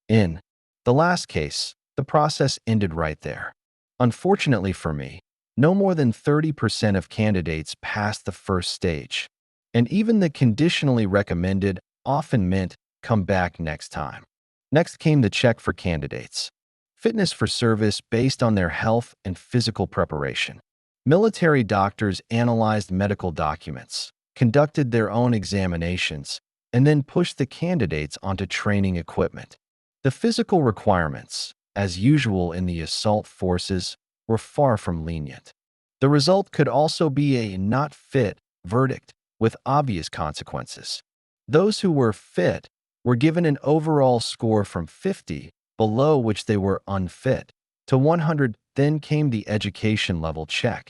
In the last case, the process ended right there. Unfortunately for me, no more than 30% of candidates passed the first stage, and even the conditionally recommended often meant come back next time. Next came the check for candidates. Fitness for service based on their health and physical preparation. Military doctors analyzed medical documents, conducted their own examinations, and then pushed the candidates onto training equipment. The physical requirements, as usual in the assault forces, were far from lenient. The result could also be a not fit verdict with obvious consequences. Those who were fit were given an overall score from 50, below which they were unfit, to 100. Then came the education level check.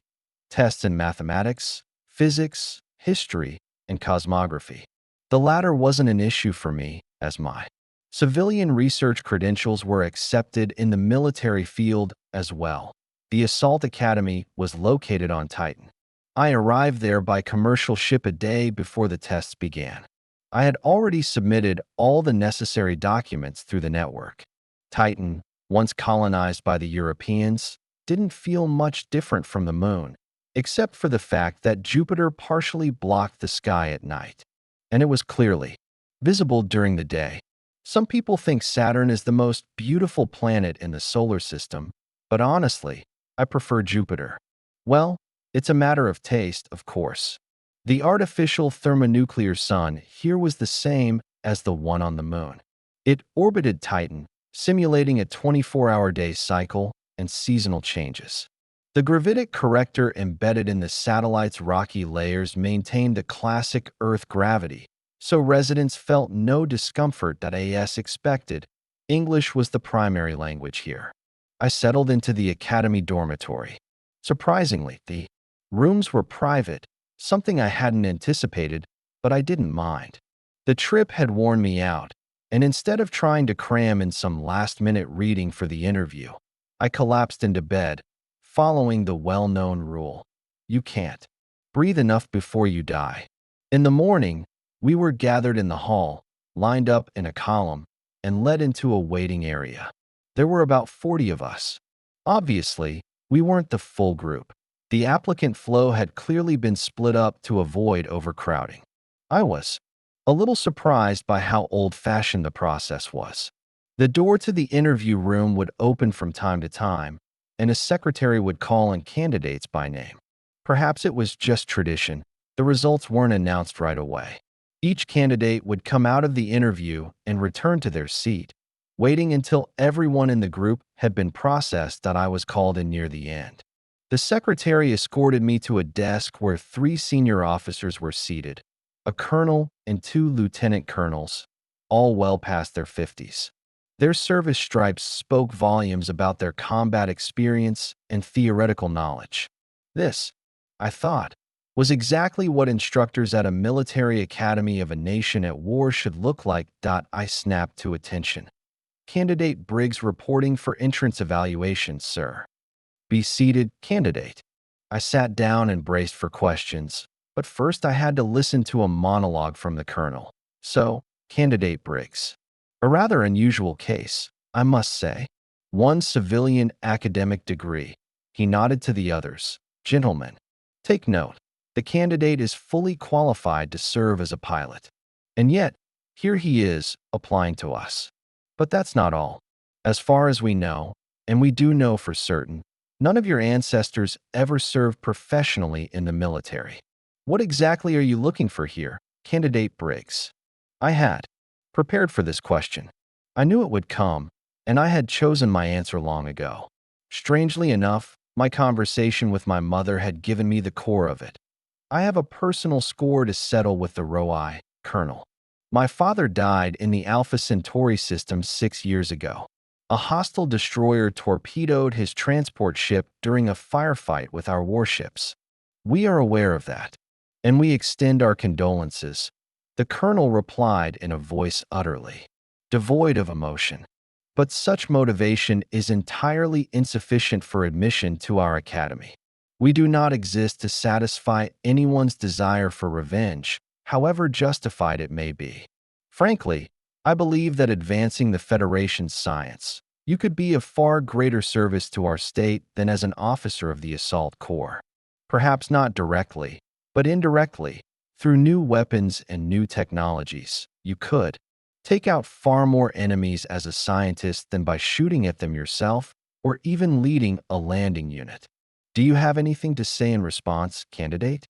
Tests in mathematics, physics, history, and cosmography. The latter wasn't an issue for me, as my civilian research credentials were accepted in the military field as well. The Assault Academy was located on Titan. I arrived there by commercial ship a day before the tests began. I had already submitted all the necessary documents through the network. Titan, once colonized by the Europeans, didn't feel much different from the moon, except for the fact that Jupiter partially blocked the sky at night, and it was clearly visible during the day. Some people think Saturn is the most beautiful planet in the solar system, but honestly, I prefer Jupiter. Well, it's a matter of taste, of course. The artificial thermonuclear sun here was the same as the one on the moon. It orbited Titan, simulating a 24-hour day cycle and seasonal changes. The gravitic corrector embedded in the satellite's rocky layers maintained the classic Earth gravity, so residents felt no discomfort that AS expected. English was the primary language here. I settled into the academy dormitory. Surprisingly, the rooms were private, something I hadn't anticipated, but I didn't mind. The trip had worn me out, and instead of trying to cram in some last-minute reading for the interview, I collapsed into bed, following the well-known rule: you can't breathe enough before you die. In the morning, we were gathered in the hall, lined up in a column, and led into a waiting area. There were about 40 of us. Obviously, we weren't the full group. The applicant flow had clearly been split up to avoid overcrowding. I was a little surprised by how old-fashioned the process was. The door to the interview room would open from time to time, and a secretary would call on candidates by name. Perhaps it was just tradition. The results weren't announced right away. Each candidate would come out of the interview and return to their seat, waiting until everyone in the group had been processed that I was called in near the end. The secretary escorted me to a desk where 3 senior officers were seated, a colonel and 2 lieutenant colonels, all well past their 50s. Their service stripes spoke volumes about their combat experience and theoretical knowledge. This, I thought, was exactly what instructors at a military academy of a nation at war should look like. I snapped to attention. Candidate Briggs reporting for entrance evaluation, sir. Be seated, candidate. I sat down and braced for questions, but first I had to listen to a monologue from the colonel. So, candidate Briggs. A rather unusual case, I must say. 1 civilian academic degree. He nodded to the others. Gentlemen, take note. The candidate is fully qualified to serve as a pilot. And yet, here he is, applying to us. But that's not all. As far as we know, and we do know for certain, none of your ancestors ever served professionally in the military. What exactly are you looking for here, candidate Briggs? I had prepared for this question. I knew it would come, and I had chosen my answer long ago. Strangely enough, my conversation with my mother had given me the core of it. I have a personal score to settle with the ROI, Colonel. My father died in the Alpha Centauri system 6 years ago. A hostile destroyer torpedoed his transport ship during a firefight with our warships. We are aware of that, and we extend our condolences. The colonel replied in a voice utterly devoid of emotion. But such motivation is entirely insufficient for admission to our academy. We do not exist to satisfy anyone's desire for revenge, however justified it may be. Frankly, I believe that advancing the Federation's science, you could be of far greater service to our state than as an officer of the Assault Corps. Perhaps not directly, but indirectly, through new weapons and new technologies, you could take out far more enemies as a scientist than by shooting at them yourself or even leading a landing unit. Do you have anything to say in response, candidate?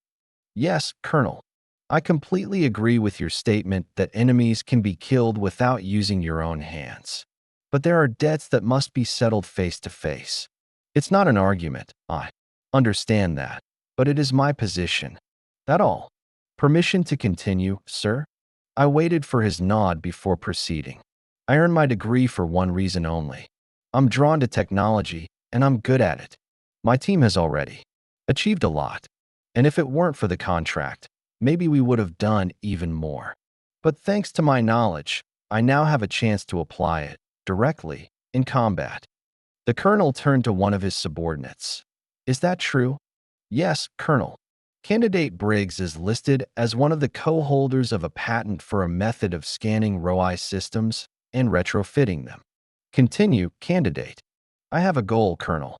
Yes, Colonel. I completely agree with your statement that enemies can be killed without using your own hands. But there are debts that must be settled face to face. It's not an argument, I understand that, but it is my position. That all. Permission to continue, sir? I waited for his nod before proceeding. I earned my degree for one reason only. I'm drawn to technology, and I'm good at it. My team has already achieved a lot. And if it weren't for the contract, maybe we would have done even more. But thanks to my knowledge, I now have a chance to apply it directly in combat. The colonel turned to one of his subordinates. Is that true? Yes, Colonel. Candidate Briggs is listed as one of the co-holders of a patent for a method of scanning ROI systems and retrofitting them. Continue, Candidate. I have a goal, Colonel,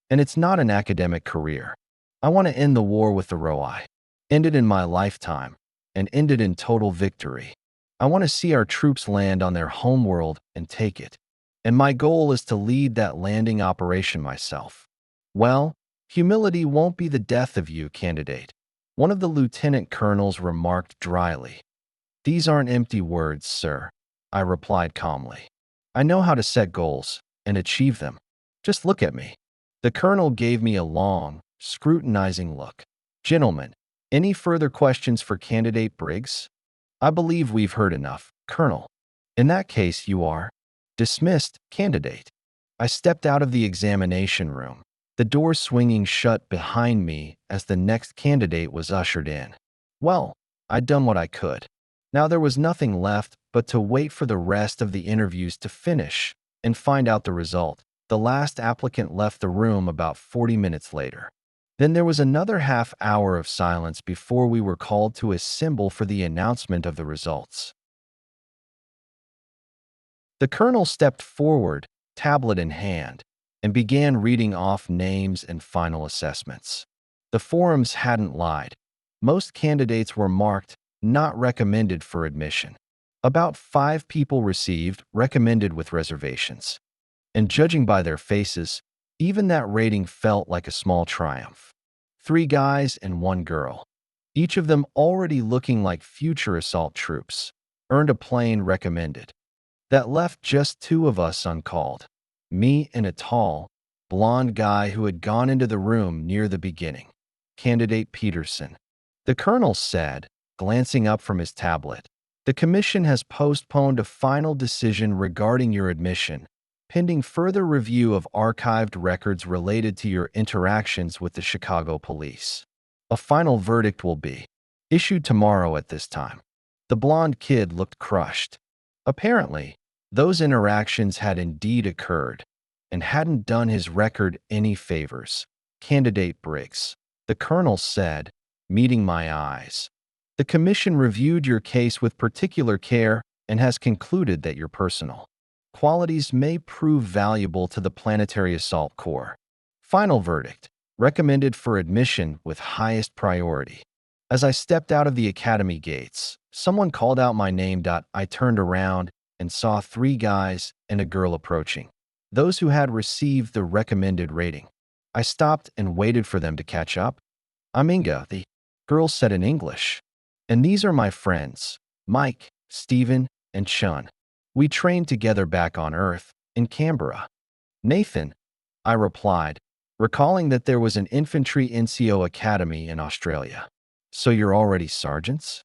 and it's not an academic career. I want to end the war with the ROI, end it in my lifetime, and end it in total victory. I want to see our troops land on their homeworld and take it. And my goal is to lead that landing operation myself. Well, humility won't be the death of you, Candidate. One of the lieutenant colonels remarked dryly. These aren't empty words, sir, I replied calmly. I know how to set goals and achieve them. Just look at me. The colonel gave me a long, scrutinizing look. Gentlemen, any further questions for Candidate Briggs? I believe we've heard enough, Colonel. In that case, you are dismissed, Candidate. I stepped out of the examination room, the door swinging shut behind me as the next candidate was ushered in. Well, I'd done what I could. Now there was nothing left but to wait for the rest of the interviews to finish and find out the result. The last applicant left the room about 40 minutes later. Then there was another half hour of silence before we were called to assemble for the announcement of the results. The colonel stepped forward, tablet in hand, and began reading off names and final assessments. The forums hadn't lied. Most candidates were marked not recommended for admission. About 5 people received recommended with reservations. And judging by their faces, even that rating felt like a small triumph. 3 guys and 1 girl, each of them already looking like future assault troops, earned a plain recommended. That left just 2 of us uncalled, me and a tall, blonde guy who had gone into the room near the beginning, Candidate Peterson. The colonel said, glancing up from his tablet, "The commission has postponed a final decision regarding your admission, pending further review of archived records related to your interactions with the Chicago police. A final verdict will be issued tomorrow at this time." The blonde kid looked crushed. Apparently, those interactions had indeed occurred and hadn't done his record any favors. Candidate Briggs, the colonel said, meeting my eyes. The commission reviewed your case with particular care and has concluded that your personal qualities may prove valuable to the Planetary Assault Corps. Final verdict, recommended for admission with highest priority. As I stepped out of the academy gates, someone called out my name. I turned around and saw 3 guys and a girl approaching, those who had received the recommended rating. I stopped and waited for them to catch up. "I'm Inga," the girl said in English. "And these are my friends, Mike, Stephen, and Chun. We trained together back on Earth, in Canberra." "Nathan," I replied, recalling that there was an infantry NCO academy in Australia. "So you're already sergeants?"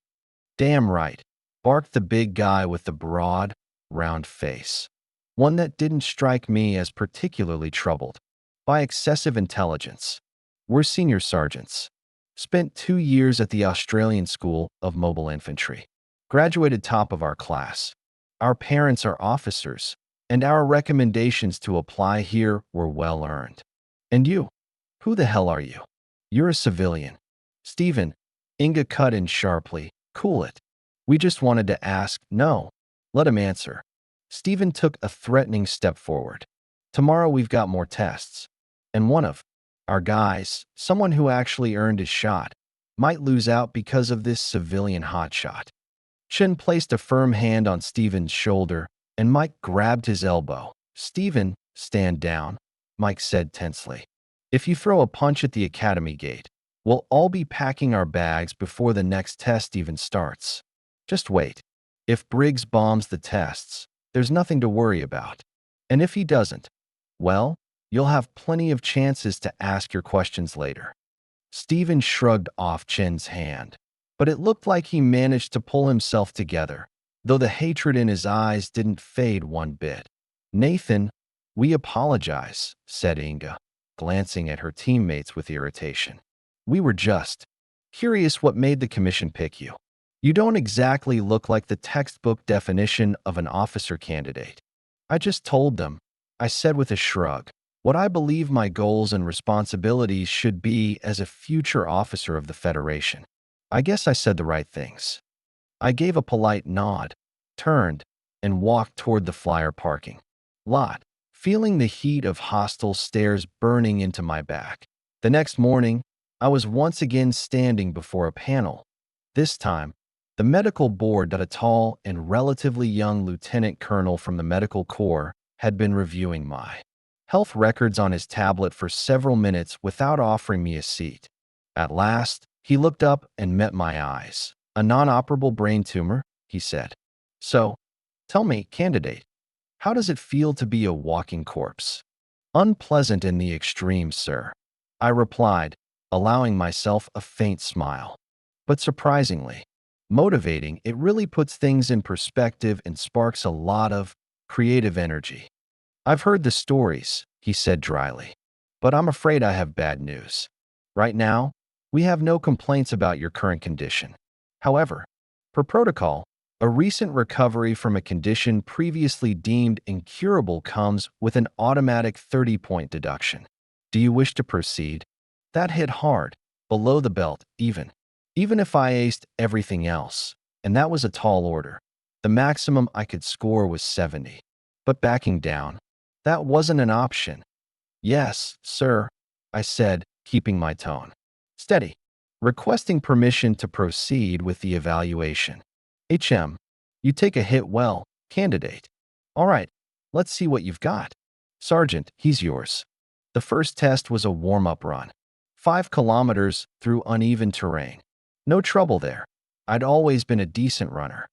"Damn right," barked the big guy with the broad, round face, one that didn't strike me as particularly troubled by excessive intelligence. "We're senior sergeants. Spent 2 years at the Australian School of Mobile Infantry. Graduated top of our class. Our parents are officers, and our recommendations to apply here were well earned." "And you? Who the hell are you?" "You're a civilian." "Stephen," Inga cut in sharply, "cool it. We just wanted to ask." "No, let him answer." Stephen took a threatening step forward. "Tomorrow we've got more tests, and one of our guys, someone who actually earned his shot, might lose out because of this civilian hotshot." Chin placed a firm hand on Stephen's shoulder, and Mike grabbed his elbow. "Stephen, stand down," Mike said tensely. "If you throw a punch at the academy gate, we'll all be packing our bags before the next test even starts. Just wait. If Briggs bombs the tests, there's nothing to worry about. And if he doesn't, well, you'll have plenty of chances to ask your questions later." Stephen shrugged off Chin's hand. but it looked like he managed to pull himself together, though the hatred in his eyes didn't fade one bit. "Nathan, we apologize," said Inga, glancing at her teammates with irritation. "We were just curious what made the commission pick you. You don't exactly look like the textbook definition of an officer candidate." "I just told them," I said with a shrug, "what I believe my goals and responsibilities should be as a future officer of the Federation. I guess I said the right things." I gave a polite nod, turned, and walked toward the flyer parking lot, feeling the heat of hostile stares burning into my back. The next morning, I was once again standing before a panel. This time, the medical board that a tall and relatively young lieutenant colonel from the medical corps had been reviewing my health records on his tablet for several minutes without offering me a seat. At last, he looked up and met my eyes. "A non-operable brain tumor," he said. "So, tell me, candidate, how does it feel to be a walking corpse?" "Unpleasant in the extreme, sir," I replied, allowing myself a faint smile. "But surprisingly motivating. It really puts things in perspective and sparks a lot of creative energy." "I've heard the stories," he said dryly, "but I'm afraid I have bad news. Right now, we have no complaints about your current condition. However, per protocol, a recent recovery from a condition previously deemed incurable comes with an automatic 30-point deduction. Do you wish to proceed?" That hit hard, below the belt, even if I aced everything else, and that was a tall order. The maximum I could score was 70. But backing down, that wasn't an option. "Yes, sir," I said, keeping my tone steady, requesting permission to proceed with the evaluation. You take a hit well, candidate. All right, let's see what you've got. Sergeant, he's yours." The first test was a warm-up run. 5 kilometers through uneven terrain. No trouble there. I'd always been a decent runner.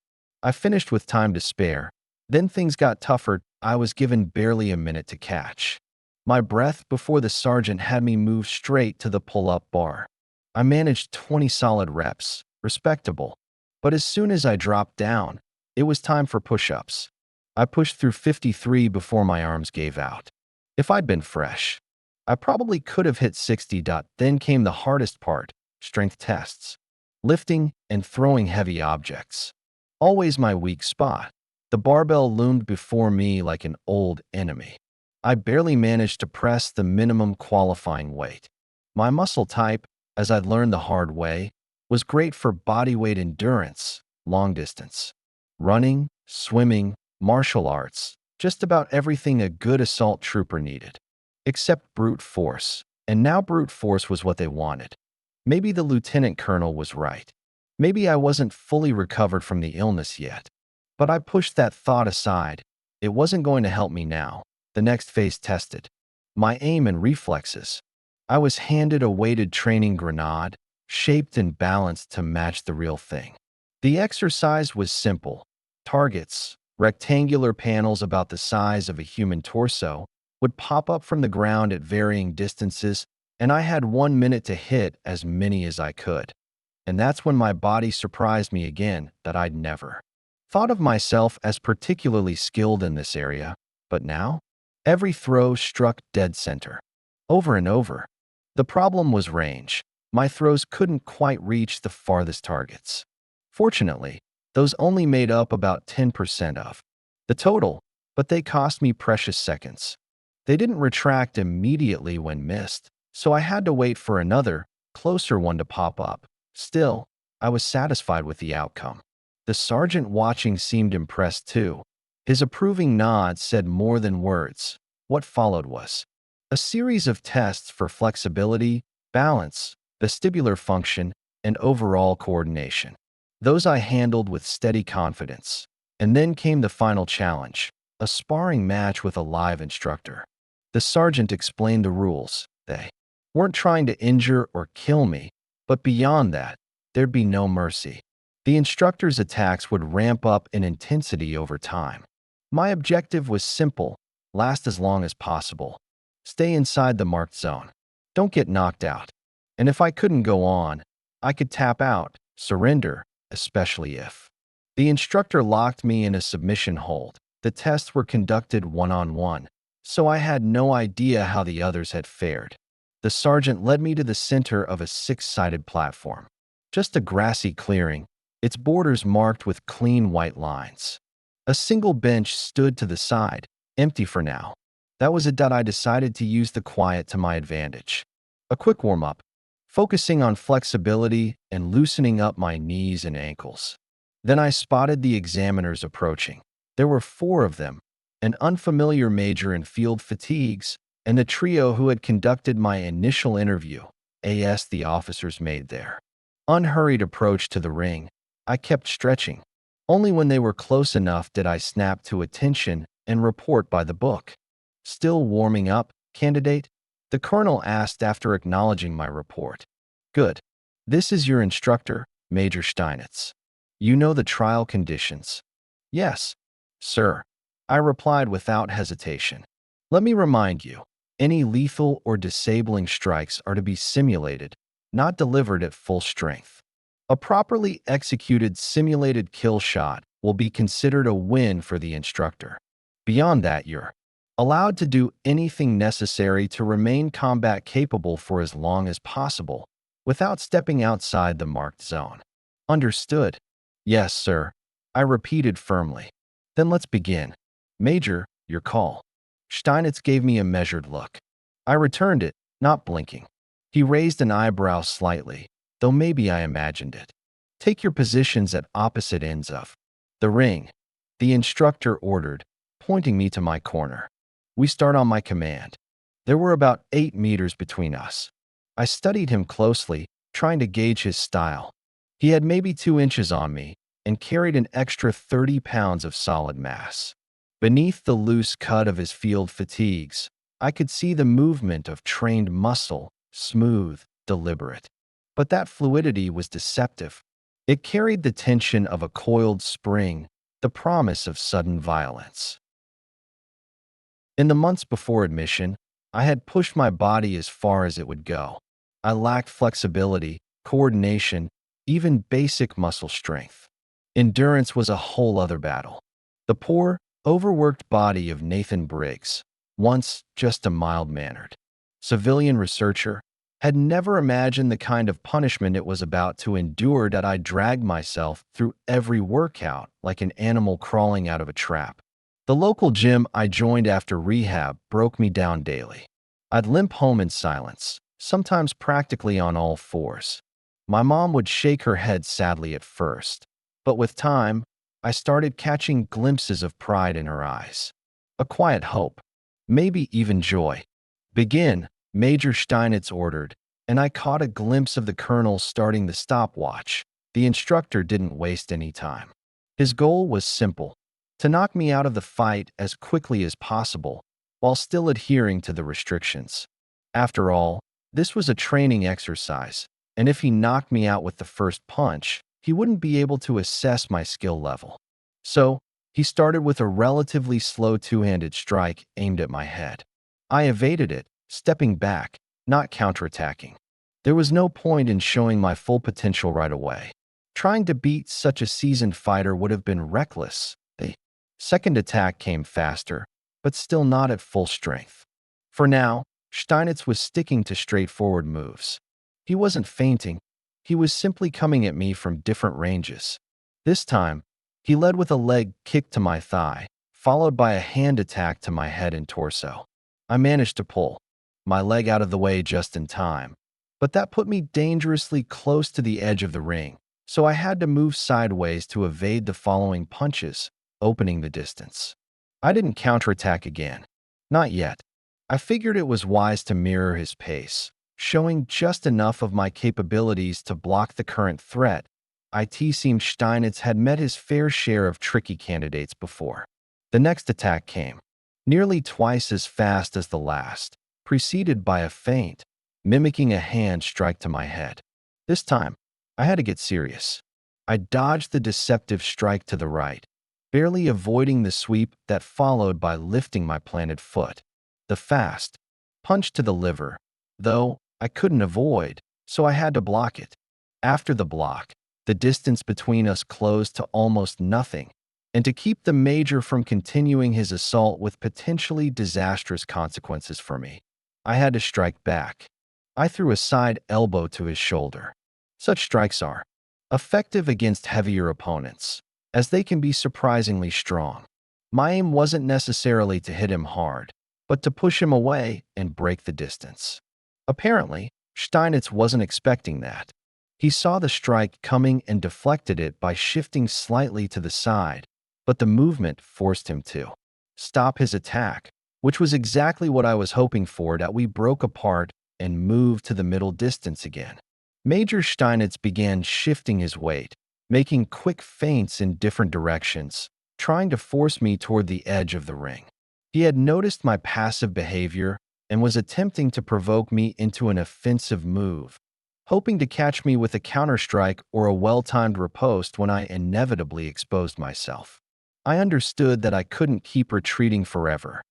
I finished with time to spare. Then things got tougher. I was given barely a minute to catch my breath before the sergeant had me move straight to the pull-up bar. I managed 20 solid reps, respectable. But as soon as I dropped down, it was time for push-ups. I pushed through 53 before my arms gave out. If I'd been fresh, I probably could have hit 60. Then came the hardest part, strength tests. Lifting and throwing heavy objects. Always my weak spot. The barbell loomed before me like an old enemy. I barely managed to press the minimum qualifying weight. My muscle type, as I'd learned the hard way, was great for bodyweight endurance, long distance. Running, swimming, martial arts, just about everything a good assault trooper needed. Except brute force. And now brute force was what they wanted. Maybe the lieutenant colonel was right. Maybe I wasn't fully recovered from the illness yet. But I pushed that thought aside. It wasn't going to help me now. The next phase tested my aim and reflexes. I was handed a weighted training grenade, shaped and balanced to match the real thing. The exercise was simple. Targets, rectangular panels about the size of a human torso, would pop up from the ground at varying distances, and I had 1 minute to hit as many as I could. And that's when my body surprised me again that I'd never thought of myself as particularly skilled in this area. But now, every throw struck dead center. Over and over. The problem was range. My throws couldn't quite reach the farthest targets. Fortunately, those only made up about 10% of the total, but they cost me precious seconds. They didn't retract immediately when missed, so I had to wait for another, closer one to pop up. Still, I was satisfied with the outcome. The sergeant watching seemed impressed too. His approving nod said more than words. What followed was a series of tests for flexibility, balance, vestibular function, and overall coordination. Those I handled with steady confidence. And then came the final challenge, a sparring match with a live instructor. The sergeant explained the rules. They weren't trying to injure or kill me, but beyond that, there'd be no mercy. The instructor's attacks would ramp up in intensity over time. My objective was simple: last as long as possible. Stay inside the marked zone. Don't get knocked out. And if I couldn't go on, I could tap out, Surrender, especially if. The instructor locked me in a submission hold. The tests were conducted one-on-one, so I had no idea how the others had fared. The sergeant led me to the center of a six-sided platform. Just a grassy clearing, its borders marked with clean white lines. A single bench stood to the side, empty for now. That was it. I decided to use the quiet to my advantage. A quick warm-up, focusing on flexibility and loosening up my knees and ankles. Then I spotted the examiners approaching. There were four of them, an unfamiliar major in field fatigues, and the trio who had conducted my initial interview, as the officers made their unhurried approach to the ring. I kept stretching. Only when they were close enough did I snap to attention and report by the book. Still warming up, candidate? The colonel asked after acknowledging my report. Good. This is your instructor, Major Steinitz. You know the trial conditions. Yes, sir, I replied without hesitation. Let me remind you, any lethal or disabling strikes are to be simulated, not delivered at full strength. A properly executed simulated kill shot will be considered a win for the instructor. Beyond that, you're allowed to do anything necessary to remain combat capable for as long as possible, without stepping outside the marked zone. Understood? Yes, sir, I repeated firmly. Then let's begin. Major, your call. Steinitz gave me a measured look. I returned it, not blinking. He raised an eyebrow slightly, though maybe I imagined it. Take your positions at opposite ends of the ring, the instructor ordered, pointing me to my corner. We start on my command. There were about 8 meters between us. I studied him closely, trying to gauge his style. He had maybe 2 inches on me and carried an extra 30 pounds of solid mass. Beneath the loose cut of his field fatigues, I could see the movement of trained muscle, smooth, deliberate. But that fluidity was deceptive. It carried the tension of a coiled spring, the promise of sudden violence. In the months before admission, I had pushed my body as far as it would go. I lacked flexibility, coordination, even basic muscle strength. Endurance was a whole other battle. The poor, overworked body of Nathan Briggs, once just a mild-mannered civilian researcher, had never imagined the kind of punishment it was about to endure. That I dragged myself through every workout like an animal crawling out of a trap. The local gym I joined after rehab broke me down daily. I'd limp home in silence, sometimes practically on all fours. My mom would shake her head sadly at first, but with time, I started catching glimpses of pride in her eyes. A quiet hope, maybe even joy. Begin, Major Steinitz ordered, and I caught a glimpse of the colonel starting the stopwatch. The instructor didn't waste any time. His goal was simple: to knock me out of the fight as quickly as possible, while still adhering to the restrictions. After all, this was a training exercise, and if he knocked me out with the first punch, he wouldn't be able to assess my skill level. So, he started with a relatively slow two-handed strike aimed at my head. I evaded it, stepping back, not counterattacking. There was no point in showing my full potential right away. Trying to beat such a seasoned fighter would have been reckless. The second attack came faster, but still not at full strength. For now, Steinitz was sticking to straightforward moves. He wasn't feinting. He was simply coming at me from different ranges. This time, he led with a leg kick to my thigh, followed by a hand attack to my head and torso. I managed to pull my leg out of the way just in time, but that put me dangerously close to the edge of the ring, so I had to move sideways to evade the following punches, opening the distance. I didn't counterattack again. Not yet. I figured it was wise to mirror his pace, showing just enough of my capabilities to block the current threat. It seemed Steinitz had met his fair share of tricky candidates before. The next attack came, nearly twice as fast as the last, preceded by a feint, mimicking a hand strike to my head. This time, I had to get serious. I dodged the deceptive strike to the right, barely avoiding the sweep that followed by lifting my planted foot. The fast punch to the liver, though, I couldn't avoid, so I had to block it. After the block, The distance between us closed to almost nothing, and to keep the Major from continuing his assault with potentially disastrous consequences for me, I had to strike back. I threw a side elbow to his shoulder. Such strikes are effective against heavier opponents, as they can be surprisingly strong. My aim wasn't necessarily to hit him hard, but to push him away and break the distance. Apparently, Steinitz wasn't expecting that. He saw the strike coming and deflected it by shifting slightly to the side, but the movement forced him to stop his attack, which was exactly what I was hoping for, that we broke apart and moved to the middle distance again. Major Steinitz began shifting his weight, making quick feints in different directions, trying to force me toward the edge of the ring. He had noticed my passive behavior and was attempting to provoke me into an offensive move, hoping to catch me with a counterstrike or a well-timed riposte when I inevitably exposed myself. I understood that I couldn't keep retreating forever.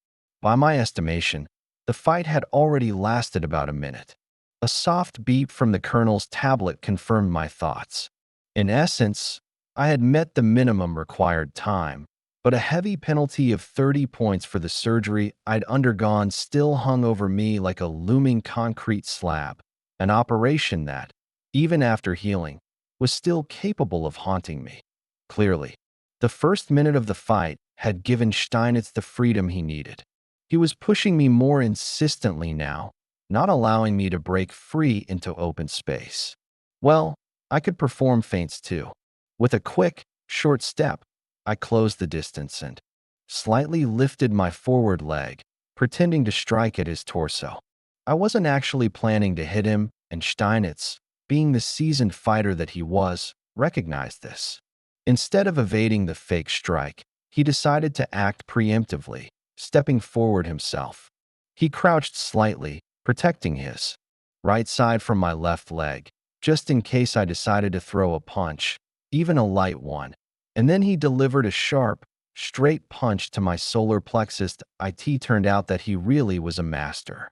By my estimation, the fight had already lasted about a minute. A soft beep from the colonel's tablet confirmed my thoughts. In essence, I had met the minimum required time, but a heavy penalty of 30 points for the surgery I'd undergone still hung over me like a looming concrete slab, an operation that, even after healing, was still capable of haunting me. Clearly, the first minute of the fight had given Steinitz the freedom he needed. He was pushing me more insistently now, not allowing me to break free into open space. Well, I could perform feints too. With a quick, short step, I closed the distance and slightly lifted my forward leg, pretending to strike at his torso. I wasn't actually planning to hit him, and Steinitz, being the seasoned fighter that he was, recognized this. Instead of evading the fake strike, he decided to act preemptively, stepping forward himself. He crouched slightly, protecting his right side from my left leg, just in case I decided to throw a punch, even a light one, and then he delivered a sharp, straight punch to my solar plexus. It turned out that he really was a master.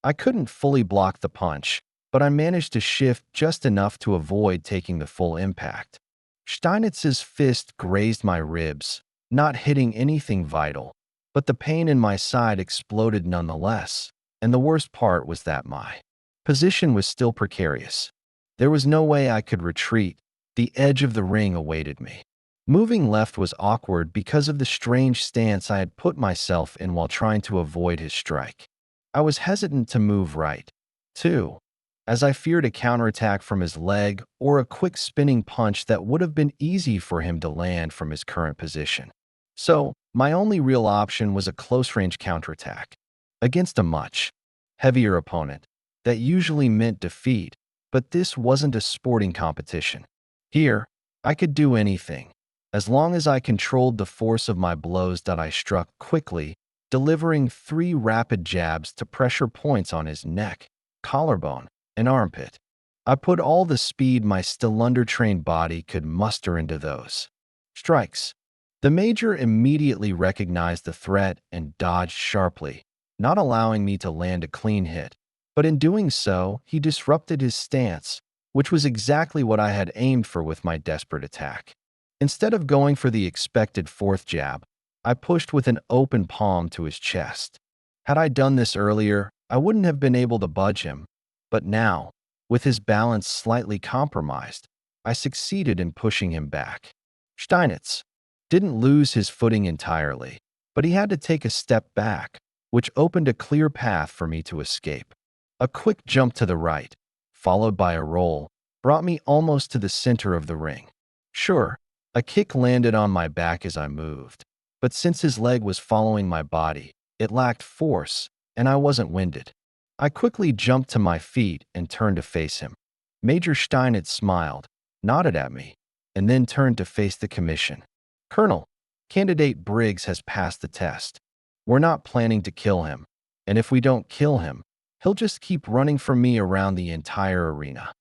I couldn't fully block the punch, but I managed to shift just enough to avoid taking the full impact. Steinitz's fist grazed my ribs, not hitting anything vital, but the pain in my side exploded nonetheless, and the worst part was that my position was still precarious. There was no way I could retreat. The edge of the ring awaited me. Moving left was awkward because of the strange stance I had put myself in while trying to avoid his strike. I was hesitant to move right, too, as I feared a counterattack from his leg or a quick spinning punch that would have been easy for him to land from his current position. So, my only real option was a close-range counterattack against a much heavier opponent. That usually meant defeat, but this wasn't a sporting competition. Here, I could do anything, as long as I controlled the force of my blows. That I struck quickly, delivering 3 rapid jabs to pressure points on his neck, collarbone, and armpit. I put all the speed my still undertrained body could muster into those strikes. The Major immediately recognized the threat and dodged sharply, not allowing me to land a clean hit. But in doing so, he disrupted his stance, which was exactly what I had aimed for with my desperate attack. Instead of going for the expected 4th jab, I pushed with an open palm to his chest. Had I done this earlier, I wouldn't have been able to budge him, but now, with his balance slightly compromised, I succeeded in pushing him back. Steinitz didn't lose his footing entirely, but he had to take a step back, which opened a clear path for me to escape. A quick jump to the right, followed by a roll, brought me almost to the center of the ring. Sure, a kick landed on my back as I moved, but since his leg was following my body, it lacked force, and I wasn't winded. I quickly jumped to my feet and turned to face him. Major Steinitz smiled, nodded at me, and then turned to face the commission. "Colonel, candidate Briggs has passed the test. We're not planning to kill him, and if we don't kill him, he'll just keep running from me around the entire arena."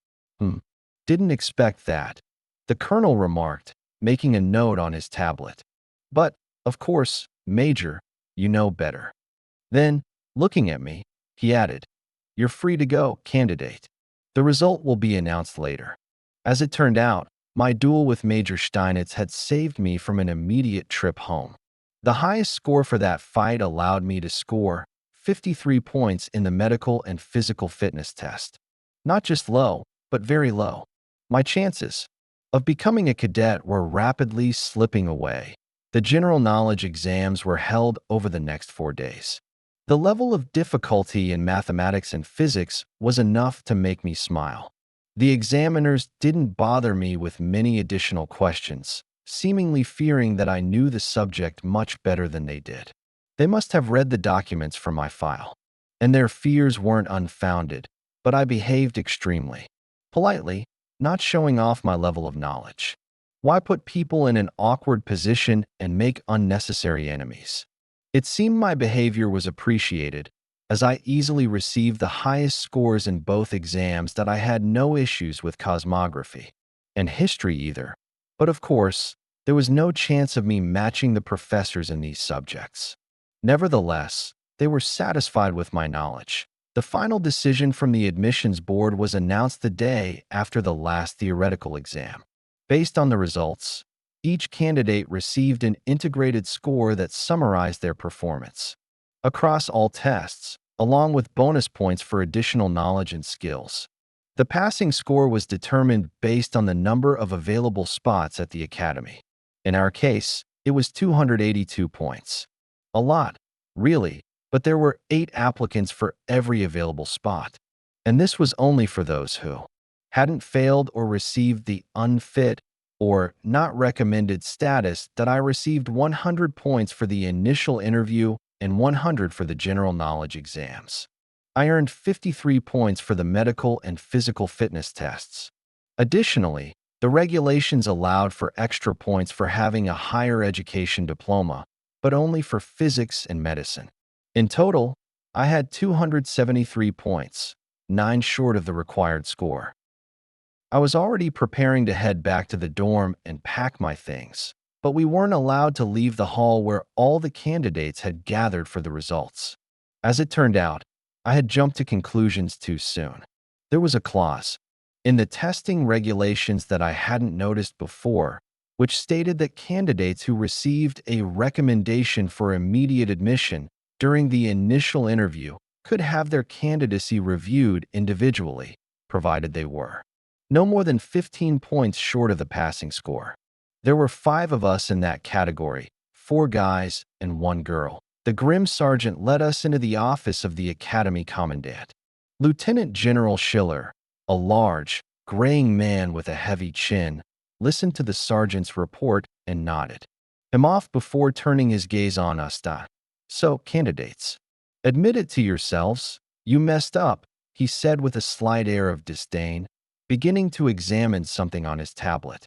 Didn't expect that, the colonel remarked, making a note on his tablet. "But, of course, Major, you know better." Then, looking at me, he added, "You're free to go, candidate. The result will be announced later." As it turned out, My duel with Major Steinitz had saved me from an immediate trip home. The highest score for that fight allowed me to score 53 points in the medical and physical fitness test. Not just low, but very low. My chances of becoming a cadet were rapidly slipping away. The general knowledge exams were held over the next 4 days. The level of difficulty in mathematics and physics was enough to make me smile. The examiners didn't bother me with many additional questions, seemingly fearing that I knew the subject much better than they did. They must have read the documents from my file, and their fears weren't unfounded, but I behaved extremely politely, not showing off my level of knowledge. Why put people in an awkward position and make unnecessary enemies? It seemed my behavior was appreciated, as I easily received the highest scores in both exams. That I had no issues with cosmography and history either. But of course, there was no chance of me matching the professors in these subjects. Nevertheless, they were satisfied with my knowledge. The final decision from the admissions board was announced the day after the last theoretical exam. Based on the results, each candidate received an integrated score that summarized their performance across all tests, along with bonus points for additional knowledge and skills. The passing score was determined based on the number of available spots at the academy. In our case, it was 282 points. A lot, really, but there were 8 applicants for every available spot. And this was only for those who hadn't failed or received the unfit or not recommended status. That I received 100 points for the initial interview and 100 for the general knowledge exams. I earned 53 points for the medical and physical fitness tests. Additionally, the regulations allowed for extra points for having a higher education diploma, but only for physics and medicine. In total, I had 273 points, 9 short of the required score. I was already preparing to head back to the dorm and pack my things, but we weren't allowed to leave the hall where all the candidates had gathered for the results. As it turned out, I had jumped to conclusions too soon. There was a clause in the testing regulations that I hadn't noticed before, which stated that candidates who received a recommendation for immediate admission during the initial interview could have their candidacy reviewed individually, provided they were no more than 15 points short of the passing score. There were 5 of us in that category, 4 guys and 1 girl. The grim sergeant led us into the office of the academy commandant. Lieutenant General Schiller, a large, graying man with a heavy chin, listened to the sergeant's report and nodded him off before turning his gaze on us. So, candidates, admit it to yourselves, you messed up, he said with a slight air of disdain, beginning to examine something on his tablet.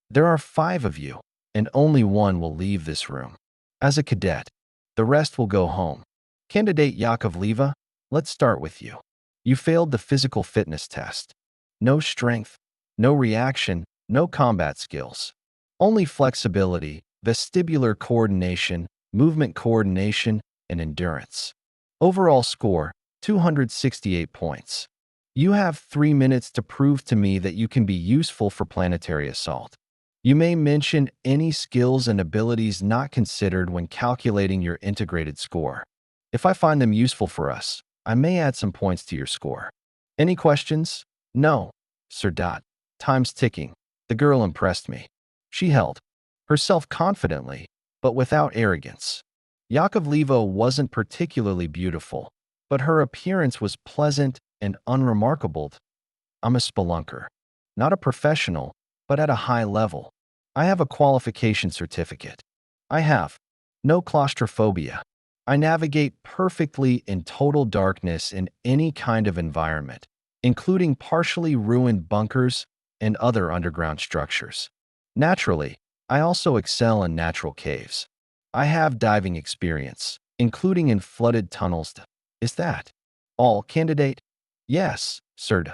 There are 5 of you, and only 1 will leave this room. As a cadet, the rest will go home. Candidate Yakovleva, let's start with you. You failed the physical fitness test. No strength, no reaction, no combat skills. Only flexibility, vestibular coordination, movement coordination, and endurance. Overall score, 268 points. You have 3 minutes to prove to me that you can be useful for planetary assault. You may mention any skills and abilities not considered when calculating your integrated score. If I find them useful for us, I may add some points to your score. Any questions? No, Sir. Time's ticking. The girl impressed me. She held herself confidently, but without arrogance. Yakovleva wasn't particularly beautiful, but her appearance was pleasant and unremarkable. I'm a spelunker, not a professional, but at a high level. I have a qualification certificate. I have no claustrophobia. I navigate perfectly in total darkness in any kind of environment, including partially ruined bunkers and other underground structures. Naturally, I also excel in natural caves. I have diving experience, including in flooded tunnels. Is that all, candidate? Yes, Sir.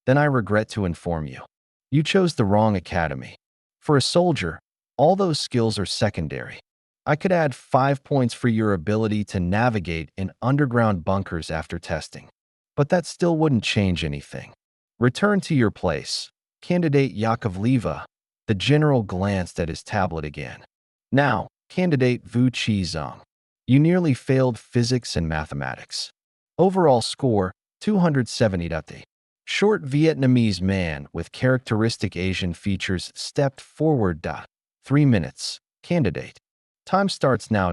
Then I regret to inform you. You chose the wrong academy. For a soldier, all those skills are secondary. I could add 5 points for your ability to navigate in underground bunkers after testing, but that still wouldn't change anything. Return to your place. Candidate Yakovleva, The general glanced at his tablet again. Now, candidate Vu Chi Zhang. You nearly failed physics and mathematics. Overall score, 270. The short Vietnamese man with characteristic Asian features stepped forward. 3 minutes. Candidate. Time starts now.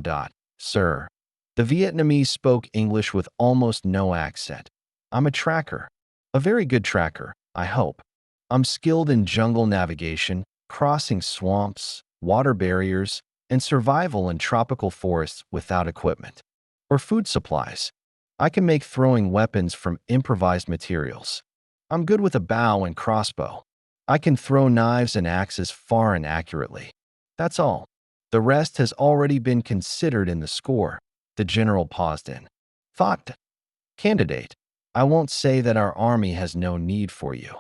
Sir. The Vietnamese spoke English with almost no accent. I'm a tracker. A very good tracker, I hope. I'm skilled in jungle navigation, crossing swamps, water barriers, and survival in tropical forests without equipment or food supplies. I can make throwing weapons from improvised materials. I'm good with a bow and crossbow. I can throw knives and axes far and accurately. That's all. The rest has already been considered in the score. The general paused in thought. Candidate, I won't say that our army has no need for you.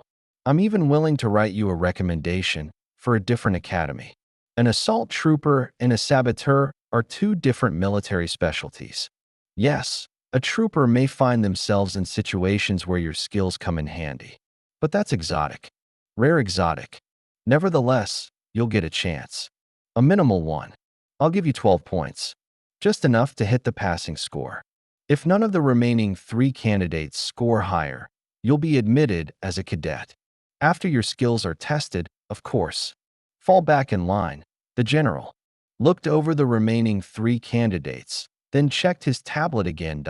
I'm even willing to write you a recommendation for a different academy. An assault trooper and a saboteur are two different military specialties. Yes, a trooper may find themselves in situations where your skills come in handy. But that's exotic. Rare exotic. Nevertheless, you'll get a chance. A minimal one. I'll give you 12 points. Just enough to hit the passing score. If none of the remaining 3 candidates score higher, you'll be admitted as a cadet. After your skills are tested, of course. Fall back in line. The general looked over the remaining 3 candidates, then checked his tablet again.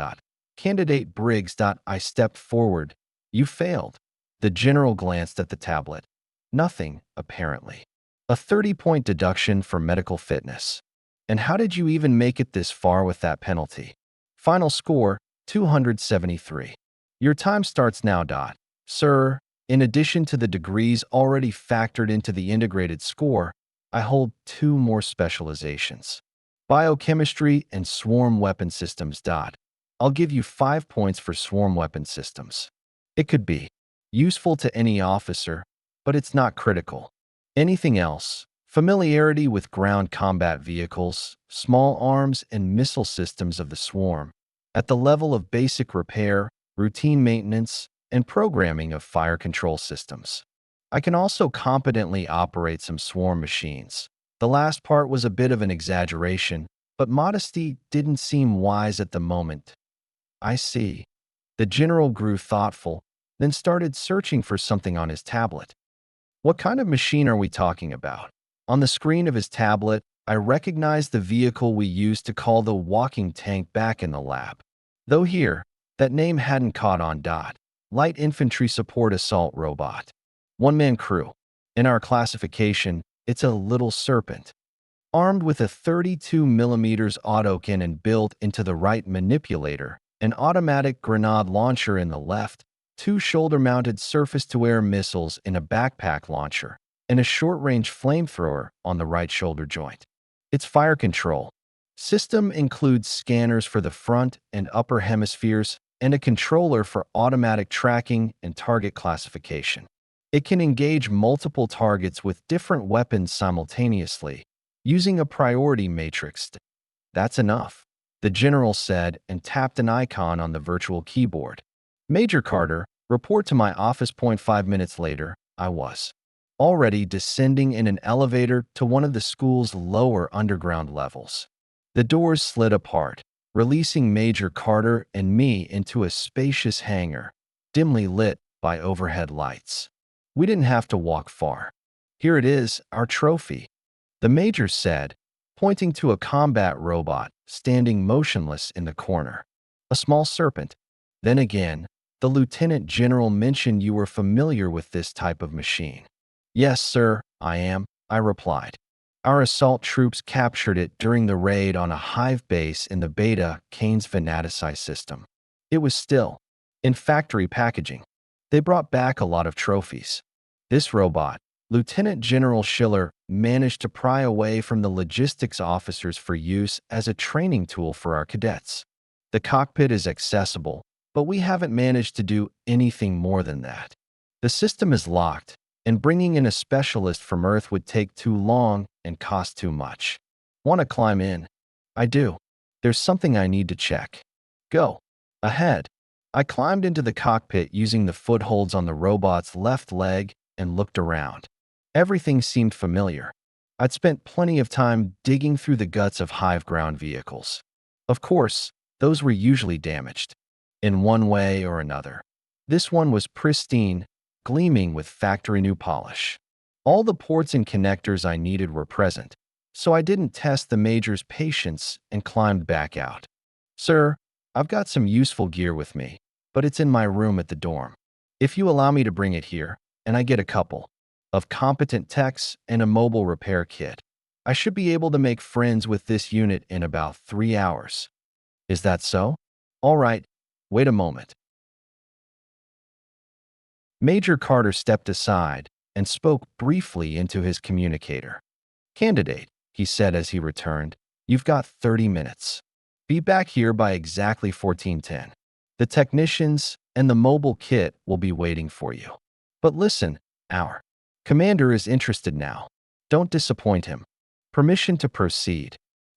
Candidate Briggs. I stepped forward. You failed. The general glanced at the tablet. Nothing, apparently. A 30-point deduction for medical fitness. And how did you even make it this far with that penalty? Final score, 273. Your time starts now. Sir, in addition to the degrees already factored into the integrated score, I hold 2 more specializations. Biochemistry and swarm weapon systems. I'll give you 5 points for swarm weapon systems. It could be useful to any officer, but it's not critical. Anything else? Familiarity with ground combat vehicles, small arms, and missile systems of the swarm, at the level of basic repair, routine maintenance, and programming of fire control systems. I can also competently operate some swarm machines. The last part was a bit of an exaggeration, but modesty didn't seem wise at the moment. I see. The general grew thoughtful, then started searching for something on his tablet. What kind of machine are we talking about? On the screen of his tablet, I recognized the vehicle we used to call the walking tank back in the lab. Though here, that name hadn't caught on. Light Infantry Support Assault Robot. 1-man crew. In our classification, it's a little serpent. Armed with a 32mm autocannon built into the right manipulator, an automatic grenade launcher in the left, 2 shoulder-mounted surface-to-air missiles in a backpack launcher, and a short-range flamethrower on the right shoulder joint. Its fire control system includes scanners for the front and upper hemispheres and a controller for automatic tracking and target classification. It can engage multiple targets with different weapons simultaneously, using a priority matrix. That's enough, the general said and tapped an icon on the virtual keyboard. Major Carter, report to my office. 5 minutes later, I was already descending in an elevator to one of the school's lower underground levels. The doors slid apart, releasing Major Carter and me into a spacious hangar, dimly lit by overhead lights. We didn't have to walk far. Here it is, our trophy, the major said, pointing to a combat robot standing motionless in the corner. A small serpent. Then again, the lieutenant general mentioned you were familiar with this type of machine. Yes, sir, I am, I replied. Our assault troops captured it during the raid on a hive base in the Beta Canes Venatici system. It was still in factory packaging. They brought back a lot of trophies. This robot, Lieutenant General Schiller, managed to pry away from the logistics officers for use as a training tool for our cadets. The cockpit is accessible, but we haven't managed to do anything more than that. The system is locked, and bringing in a specialist from Earth would take too long and cost too much. Want to climb in? I do. There's something I need to check. Go. Ahead. I climbed into the cockpit using the footholds on the robot's left leg and looked around. Everything seemed familiar. I'd spent plenty of time digging through the guts of hive ground vehicles. Of course, those were usually damaged, in one way or another. This one was pristine, gleaming with factory new polish. All the ports and connectors I needed were present, so I didn't test the Major's patience and climbed back out. Sir, I've got some useful gear with me, but it's in my room at the dorm. If you allow me to bring it here, and I get a couple of competent techs and a mobile repair kit, I should be able to make friends with this unit in about 3 hours. Is that so? All right, wait a moment. Major Carter stepped aside and spoke briefly into his communicator. Candidate, he said as he returned, you've got 30 minutes. Be back here by exactly 14:10. The technicians and the mobile kit will be waiting for you. But listen, our commander is interested now. Don't disappoint him. Permission to proceed.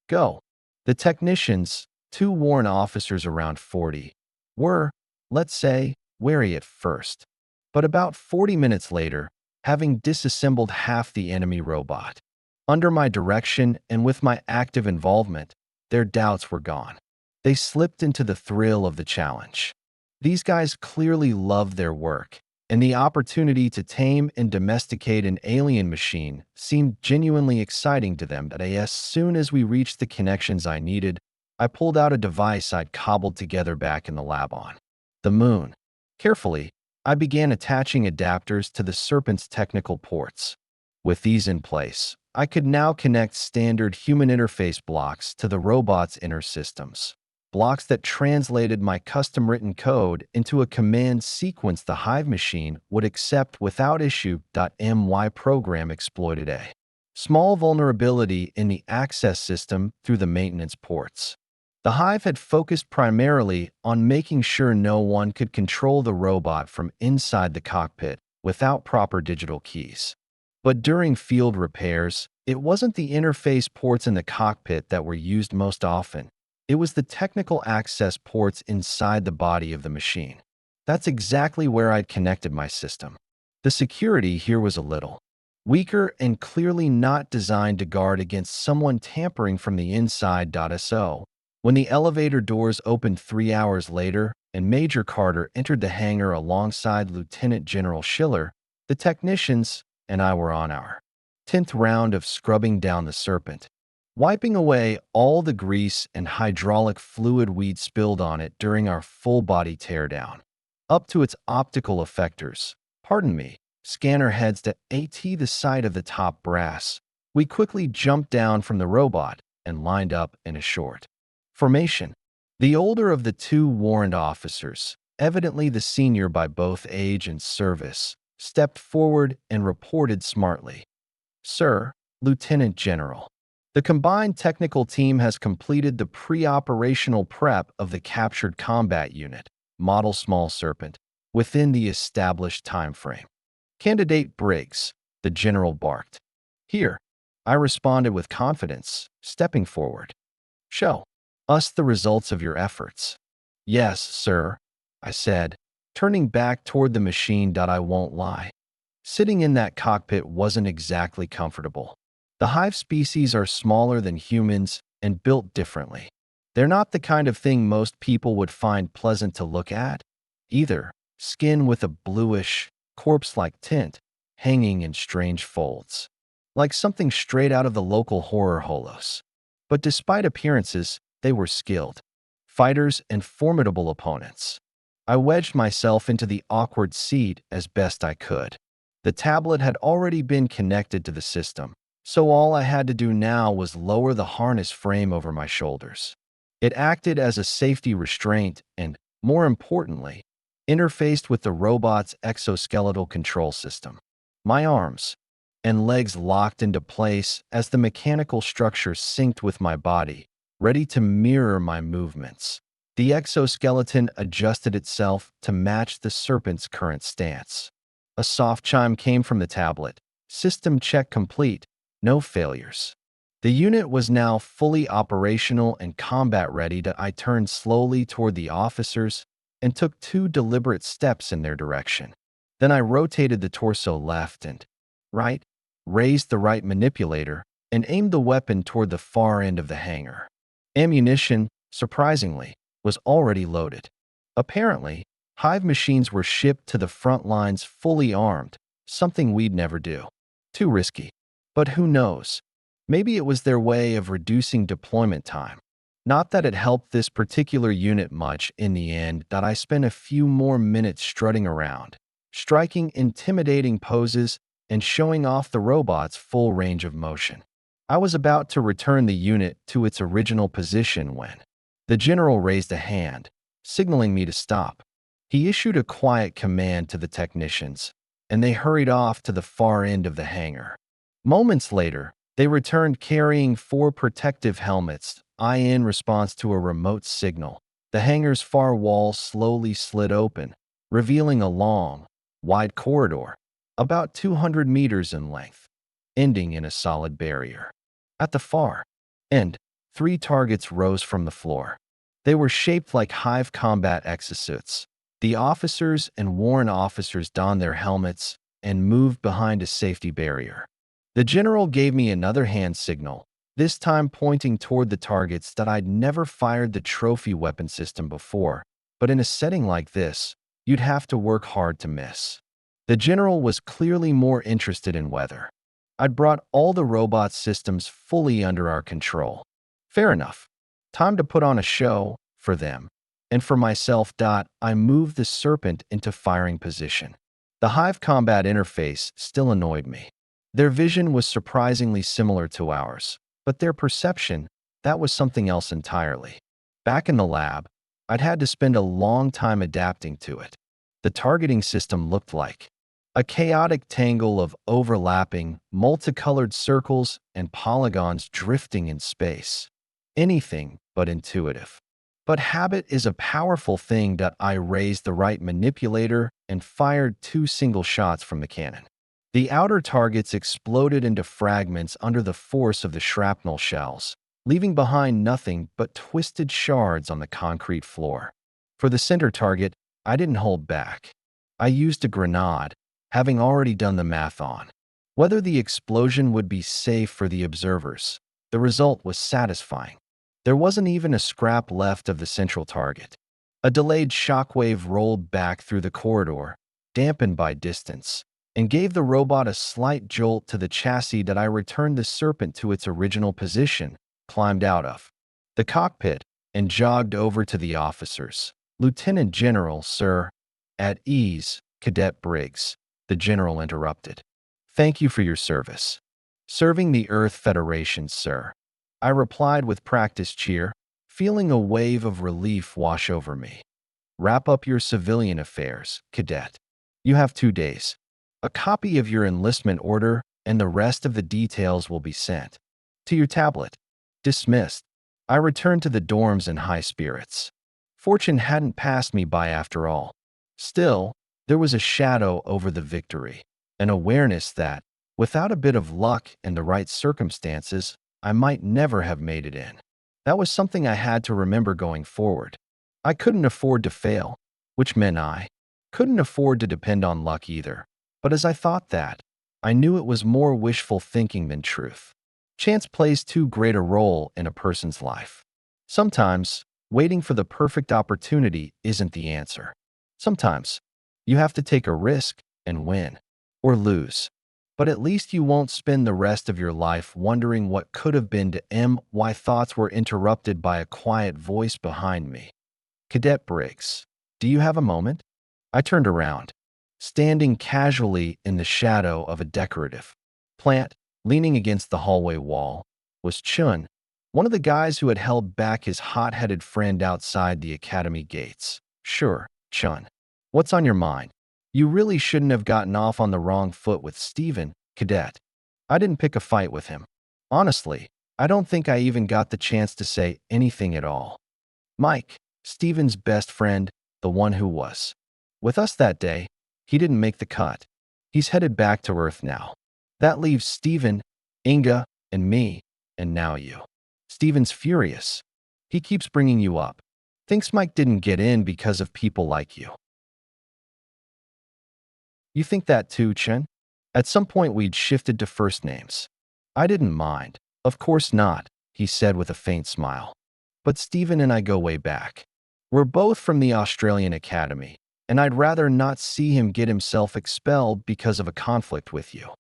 Go. The technicians, 2 warrant officers around 40, were, let's say, wary at first. But about 40 minutes later, having disassembled half the enemy robot, under my direction and with my active involvement, their doubts were gone. They slipped into the thrill of the challenge. These guys clearly loved their work, and the opportunity to tame and domesticate an alien machine seemed genuinely exciting to them. But as soon as we reached the connections I needed, I pulled out a device I'd cobbled together back in the lab on the moon. Carefully, I began attaching adapters to the Serpent's technical ports. With these in place, I could now connect standard human interface blocks to the robot's inner systems. Blocks that translated my custom-written code into a command sequence the Hive machine would accept without issue. My program exploited a small vulnerability in the access system through the maintenance ports. The Hive had focused primarily on making sure no one could control the robot from inside the cockpit without proper digital keys. But during field repairs, it wasn't the interface ports in the cockpit that were used most often. It was the technical access ports inside the body of the machine. That's exactly where I'd connected my system. The security here was a little weaker and clearly not designed to guard against someone tampering from the inside. So, when the elevator doors opened 3 hours later and Major Carter entered the hangar alongside Lieutenant General Schiller, the technicians and I were on our 10th round of scrubbing down the Serpent, wiping away all the grease and hydraulic fluid we'd spilled on it during our full-body teardown. Up to its optical effectors, scanner heads to AT the side of the top brass, we quickly jumped down from the robot and lined up in a short formation. The older of the 2 warrant officers, evidently the senior by both age and service, stepped forward and reported smartly. Sir, Lieutenant General, the combined technical team has completed the pre-operational prep of the captured combat unit, Model Small Serpent, within the established time frame. Candidate Briggs, the general barked. Here, I responded with confidence, stepping forward. Show us the results of your efforts. Yes, sir, I said, turning back toward the machine. I won't lie. Sitting in that cockpit wasn't exactly comfortable. The Hive species are smaller than humans and built differently. They're not the kind of thing most people would find pleasant to look at, either. Skin with a bluish, corpse-like tint, hanging in strange folds, like something straight out of the local horror holos. But despite appearances, they were skilled fighters and formidable opponents. I wedged myself into the awkward seat as best I could. The tablet had already been connected to the system, so all I had to do now was lower the harness frame over my shoulders. It acted as a safety restraint and, more importantly, interfaced with the robot's exoskeletal control system. My arms and legs locked into place as the mechanical structure synced with my body, ready to mirror my movements. The exoskeleton adjusted itself to match the Serpent's current stance. A soft chime came from the tablet. System check complete. No failures. The unit was now fully operational and combat-ready. I turned slowly toward the officers and took 2 deliberate steps in their direction. Then I rotated the torso left and right, raised the right manipulator, and aimed the weapon toward the far end of the hangar. Ammunition, surprisingly, was already loaded. Apparently, Hive machines were shipped to the front lines fully armed, something we'd never do. Too risky. But who knows? Maybe it was their way of reducing deployment time. Not that it helped this particular unit much in the end that I spent a few more minutes strutting around, striking intimidating poses and showing off the robot's full range of motion. I was about to return the unit to its original position when the general raised a hand, signaling me to stop. He issued a quiet command to the technicians, and they hurried off to the far end of the hangar. Moments later, they returned carrying 4 protective helmets, in response to a remote signal. The hangar's far wall slowly slid open, revealing a long, wide corridor, about 200 meters in length, ending in a solid barrier. At the far end, 3 targets rose from the floor. They were shaped like Hive combat exosuits. The officers and warrant officers donned their helmets and moved behind a safety barrier. The general gave me another hand signal, this time pointing toward the targets that I'd never fired the trophy weapon system before, but in a setting like this, you'd have to work hard to miss. The general was clearly more interested in weather. I'd brought all the robot systems fully under our control. Fair enough. Time to put on a show for them. And for myself, I moved the Serpent into firing position. The Hive combat interface still annoyed me. Their vision was surprisingly similar to ours, but their perception, that was something else entirely. Back in the lab, I'd had to spend a long time adapting to it. The targeting system looked like a chaotic tangle of overlapping, multicolored circles and polygons drifting in space. Anything but intuitive. But habit is a powerful thing that I raised the right manipulator and fired 2 single shots from the cannon. The outer targets exploded into fragments under the force of the shrapnel shells, leaving behind nothing but twisted shards on the concrete floor. For the center target, I didn't hold back. I used a grenade, having already done the math on whether the explosion would be safe for the observers. The result was satisfying. There wasn't even a scrap left of the central target. A delayed shockwave rolled back through the corridor, dampened by distance, and gave the robot a slight jolt to the chassis that I returned the Serpent to its original position, climbed out of the cockpit, and jogged over to the officers. "Lieutenant General, sir." "At ease, Cadet Briggs," the general interrupted. "Thank you for your service." "Serving the Earth Federation, sir," I replied with practiced cheer, feeling a wave of relief wash over me. "Wrap up your civilian affairs, Cadet. You have 2 days. A copy of your enlistment order and the rest of the details will be sent to your tablet." Dismissed. I returned to the dorms in high spirits. Fortune hadn't passed me by after all. Still, there was a shadow over the victory, an awareness that, without a bit of luck and the right circumstances, I might never have made it in. That was something I had to remember going forward. I couldn't afford to fail, which meant I couldn't afford to depend on luck either. But as I thought that, I knew it was more wishful thinking than truth. Chance plays too great a role in a person's life. Sometimes, waiting for the perfect opportunity isn't the answer. Sometimes, you have to take a risk and win, or lose. But at least you won't spend the rest of your life wondering what could have been to my thoughts were interrupted by a quiet voice behind me. "Cadet Briggs, do you have a moment?" I turned around. Standing casually in the shadow of a decorative plant, leaning against the hallway wall, was Chun, one of the guys who had held back his hot-headed friend outside the academy gates. "Sure, Chun. What's on your mind? You really shouldn't have gotten off on the wrong foot with Steven, Cadet. I didn't pick a fight with him. Honestly, I don't think I even got the chance to say anything at all. Mike, Steven's best friend, the one who was with us that day, he didn't make the cut. He's headed back to Earth now. That leaves Steven, Inga, and me, and now you. Steven's furious. He keeps bringing you up. Thinks Mike didn't get in because of people like you." "You think that too, Chen?" At some point, we'd shifted to first names. I didn't mind. Of course not, he said with a faint smile. But Stephen and I go way back. We're both from the Australian Academy, and I'd rather not see him get himself expelled because of a conflict with you.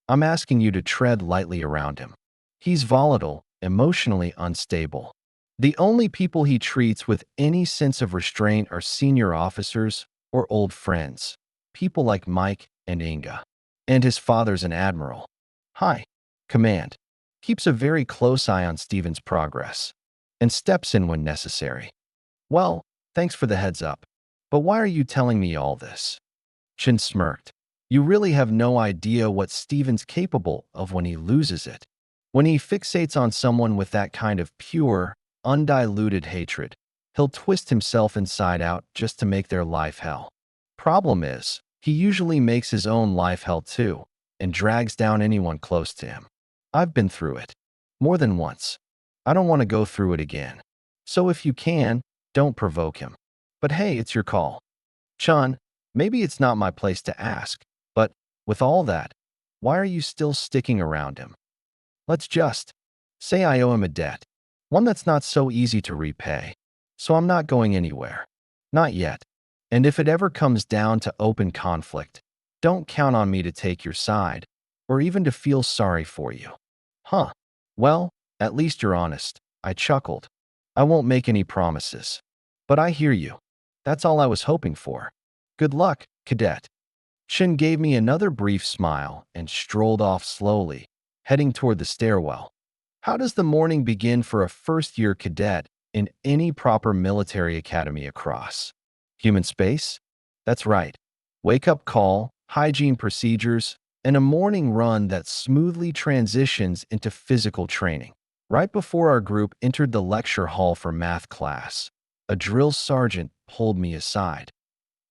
I'm asking you to tread lightly around him. He's volatile, emotionally unstable. The only people he treats with any sense of restraint are senior officers or old friends, people like Mike and Inga. And his father's an admiral. Hi, Command. Keeps a very close eye on Stephen's progress and steps in when necessary. Well, thanks for the heads up. But why are you telling me all this? Chin smirked. You really have no idea what Stephen's capable of when he loses it. When he fixates on someone with that kind of pure, undiluted hatred, he'll twist himself inside out just to make their life hell. Problem is, he usually makes his own life hell too, and drags down anyone close to him. I've been through it. More than once. I don't want to go through it again. So if you can, don't provoke him. But hey, it's your call. Chun, maybe it's not my place to ask, but with all that, why are you still sticking around him? Let's just say I owe him a debt. One that's not so easy to repay. So I'm not going anywhere. Not yet. And if it ever comes down to open conflict, don't count on me to take your side, or even to feel sorry for you. Huh. Well, at least you're honest. I chuckled. I won't make any promises. But I hear you. That's all I was hoping for. Good luck, cadet. Chin gave me another brief smile and strolled off slowly, heading toward the stairwell. How does the morning begin for a first-year cadet in any proper military academy across human space? That's right. Wake-up call, hygiene procedures, and a morning run that smoothly transitions into physical training. Right before our group entered the lecture hall for math class, a drill sergeant pulled me aside.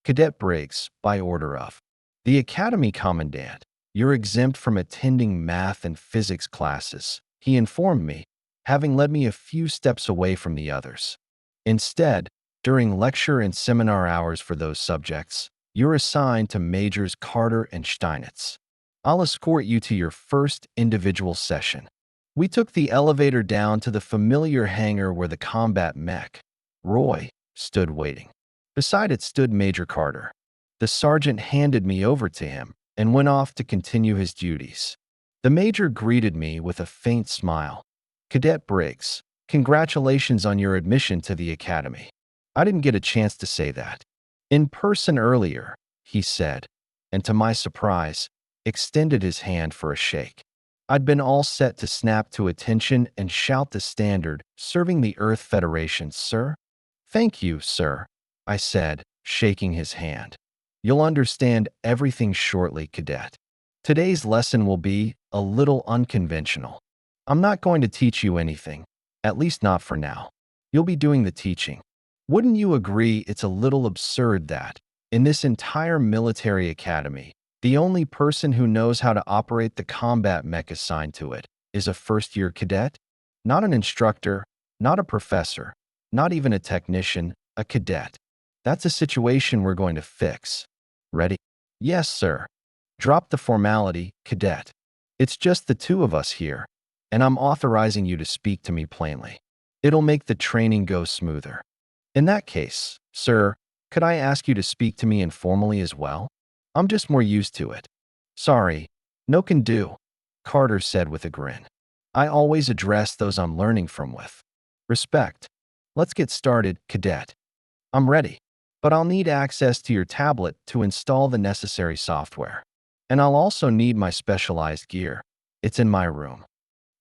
Cadet Briggs, by order of the Academy Commandant, you're exempt from attending math and physics classes, he informed me, having led me a few steps away from the others. Instead, during lecture and seminar hours for those subjects, you're assigned to Majors Carter and Steinitz. I'll escort you to your first individual session. We took the elevator down to the familiar hangar where the combat mech, Roy, stood waiting. Beside it stood Major Carter. The sergeant handed me over to him and went off to continue his duties. The major greeted me with a faint smile. Cadet Briggs, congratulations on your admission to the academy. I didn't get a chance to say that in person earlier, he said, and to my surprise, extended his hand for a shake. I'd been all set to snap to attention and shout the standard, serving the Earth Federation, sir. Thank you, sir, I said, shaking his hand. You'll understand everything shortly, cadet. Today's lesson will be a little unconventional. I'm not going to teach you anything, at least not for now. You'll be doing the teaching. Wouldn't you agree it's a little absurd that, in this entire military academy, the only person who knows how to operate the combat mech assigned to it is a first-year cadet? Not an instructor, not a professor, not even a technician, a cadet. That's a situation we're going to fix. Ready? Yes, sir. Drop the formality, cadet. It's just the two of us here, and I'm authorizing you to speak to me plainly. It'll make the training go smoother. In that case, sir, could I ask you to speak to me informally as well? I'm just more used to it. Sorry, no can do, Carter said with a grin. I always address those I'm learning from with respect. Let's get started, cadet. I'm ready, but I'll need access to your tablet to install the necessary software. And I'll also need my specialized gear. It's in my room.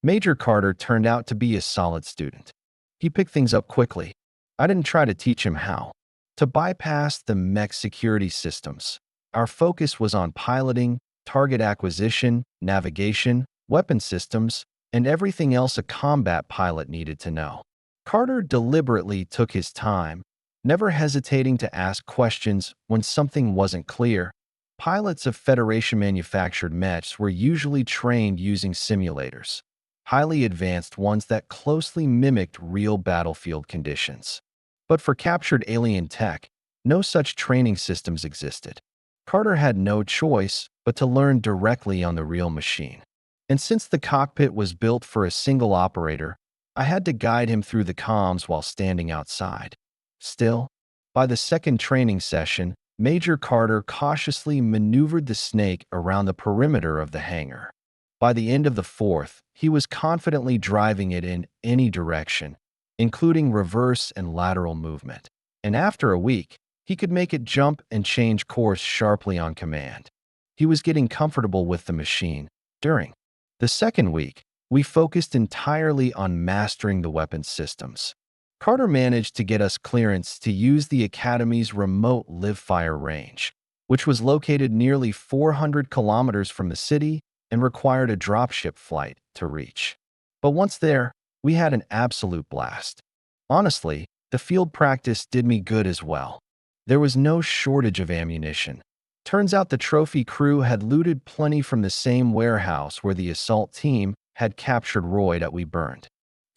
Major Carter turned out to be a solid student. He picked things up quickly. I didn't try to teach him how to bypass the mech security systems. Our focus was on piloting, target acquisition, navigation, weapon systems, and everything else a combat pilot needed to know. Carter deliberately took his time, never hesitating to ask questions when something wasn't clear. Pilots of Federation-manufactured mechs were usually trained using simulators, highly advanced ones that closely mimicked real battlefield conditions. But for captured alien tech, no such training systems existed. Carter had no choice but to learn directly on the real machine. And since the cockpit was built for a single operator, I had to guide him through the comms while standing outside. Still, by the second training session, Major Carter cautiously maneuvered the snake around the perimeter of the hangar. By the end of the fourth, he was confidently driving it in any direction, including reverse and lateral movement. And after a week, he could make it jump and change course sharply on command. He was getting comfortable with the machine. During the second week, we focused entirely on mastering the weapons systems. Carter managed to get us clearance to use the Academy's remote live-fire range, which was located nearly 400 kilometers from the city and required a dropship flight to reach. But once there, we had an absolute blast. Honestly, the field practice did me good as well. There was no shortage of ammunition. Turns out the trophy crew had looted plenty from the same warehouse where the assault team had captured Roy that we burned,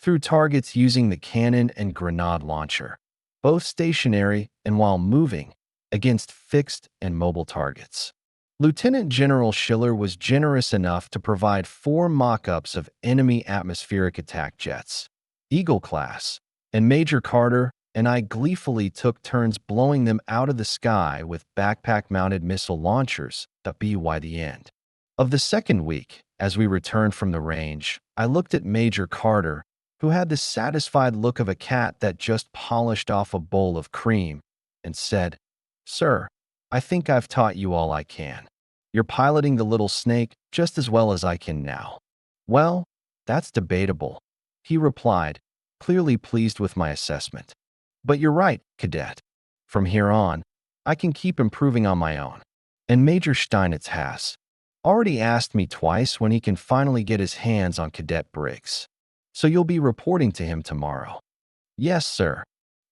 through targets using the cannon and grenade launcher, both stationary and while moving, against fixed and mobile targets. Lieutenant General Schiller was generous enough to provide 4 mock-ups of enemy atmospheric attack jets, Eagle class, and Major Carter and I gleefully took turns blowing them out of the sky with backpack-mounted missile launchers by the end of the second week. As we returned from the range, I looked at Major Carter, who had the satisfied look of a cat that just polished off a bowl of cream, and said, "Sir, I think I've taught you all I can. You're piloting the little snake just as well as I can now." "Well, that's debatable," he replied, clearly pleased with my assessment. "But you're right, cadet. From here on, I can keep improving on my own. And Major Steinitz has already asked me twice when he can finally get his hands on Cadet Briggs. So you'll be reporting to him tomorrow." "Yes, sir.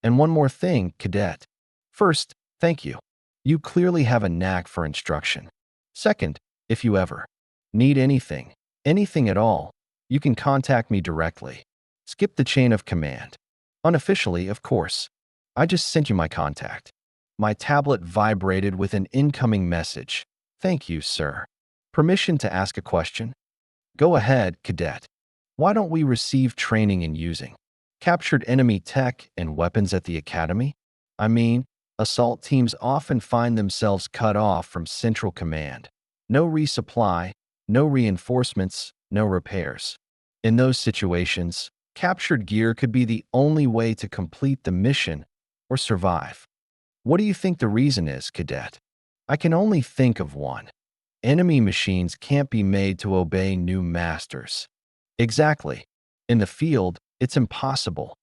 And one more thing, cadet. First, thank you. You clearly have a knack for instruction. Second, if you ever need anything at all, you can contact me directly. Skip the chain of command. Unofficially, of course. I just sent you my contact." My tablet vibrated with an incoming message. "Thank you, sir. Permission to ask a question?" "Go ahead, cadet. Why don't we receive training in using captured enemy tech and weapons at the Academy? I mean, assault teams often find themselves cut off from central command. No resupply, no reinforcements, no repairs. In those situations, captured gear could be the only way to complete the mission or survive. What do you think the reason is, cadet?" "I can only think of one. Enemy machines can't be made to obey new masters." "Exactly. In the field, it's impossible."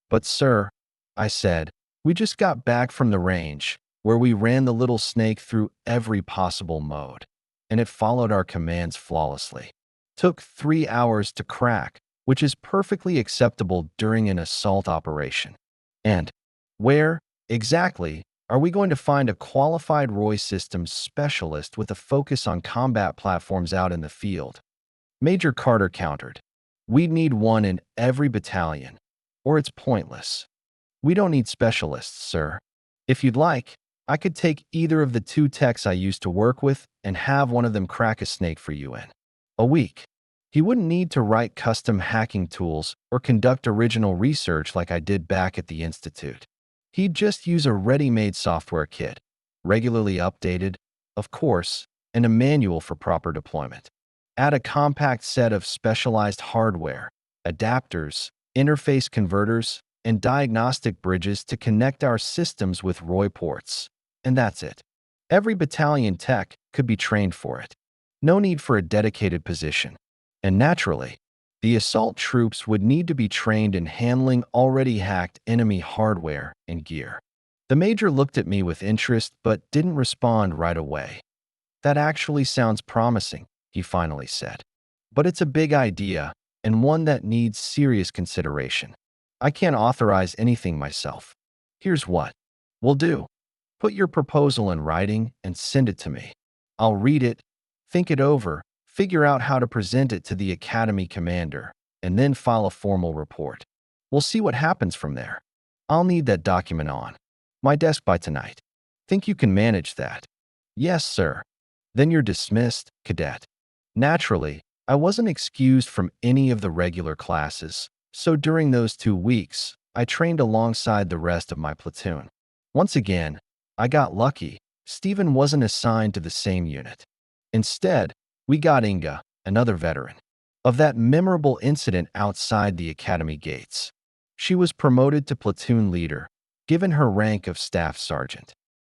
"But sir," I said, "we just got back from the range, where we ran the little snake through every possible mode, and it followed our commands flawlessly. Took 3 hours to crack, which is perfectly acceptable during an assault operation. And where, exactly, are we going to find a qualified Roy Systems specialist with a focus on combat platforms out in the field?" Major Carter countered. "We'd need one in every battalion, or it's pointless. We don't need specialists, sir. If you'd like, I could take either of the 2 techs I used to work with and have one of them crack a snake for you in a week. He wouldn't need to write custom hacking tools or conduct original research like I did back at the Institute. He'd just use a ready-made software kit, regularly updated, of course, and a manual for proper deployment. Add a compact set of specialized hardware, adapters, interface converters, and diagnostic bridges to connect our systems with Roy ports. And that's it. Every battalion tech could be trained for it. No need for a dedicated position. And naturally, the assault troops would need to be trained in handling already hacked enemy hardware and gear." The major looked at me with interest but didn't respond right away. "That actually sounds promising," he finally said. "But it's a big idea and one that needs serious consideration. I can't authorize anything myself. Here's what we'll do. Put your proposal in writing and send it to me. I'll read it, think it over, figure out how to present it to the Academy commander, and then file a formal report. We'll see what happens from there. I'll need that document on my desk by tonight. Think you can manage that?" Yes, sir. Then you're dismissed, cadet. Naturally, I wasn't excused from any of the regular classes, so during those 2 weeks, I trained alongside the rest of my platoon. Once again, I got lucky. Stephen wasn't assigned to the same unit. Instead, we got Inga, another veteran, of that memorable incident outside the academy gates. She was promoted to platoon leader, given her rank of staff sergeant.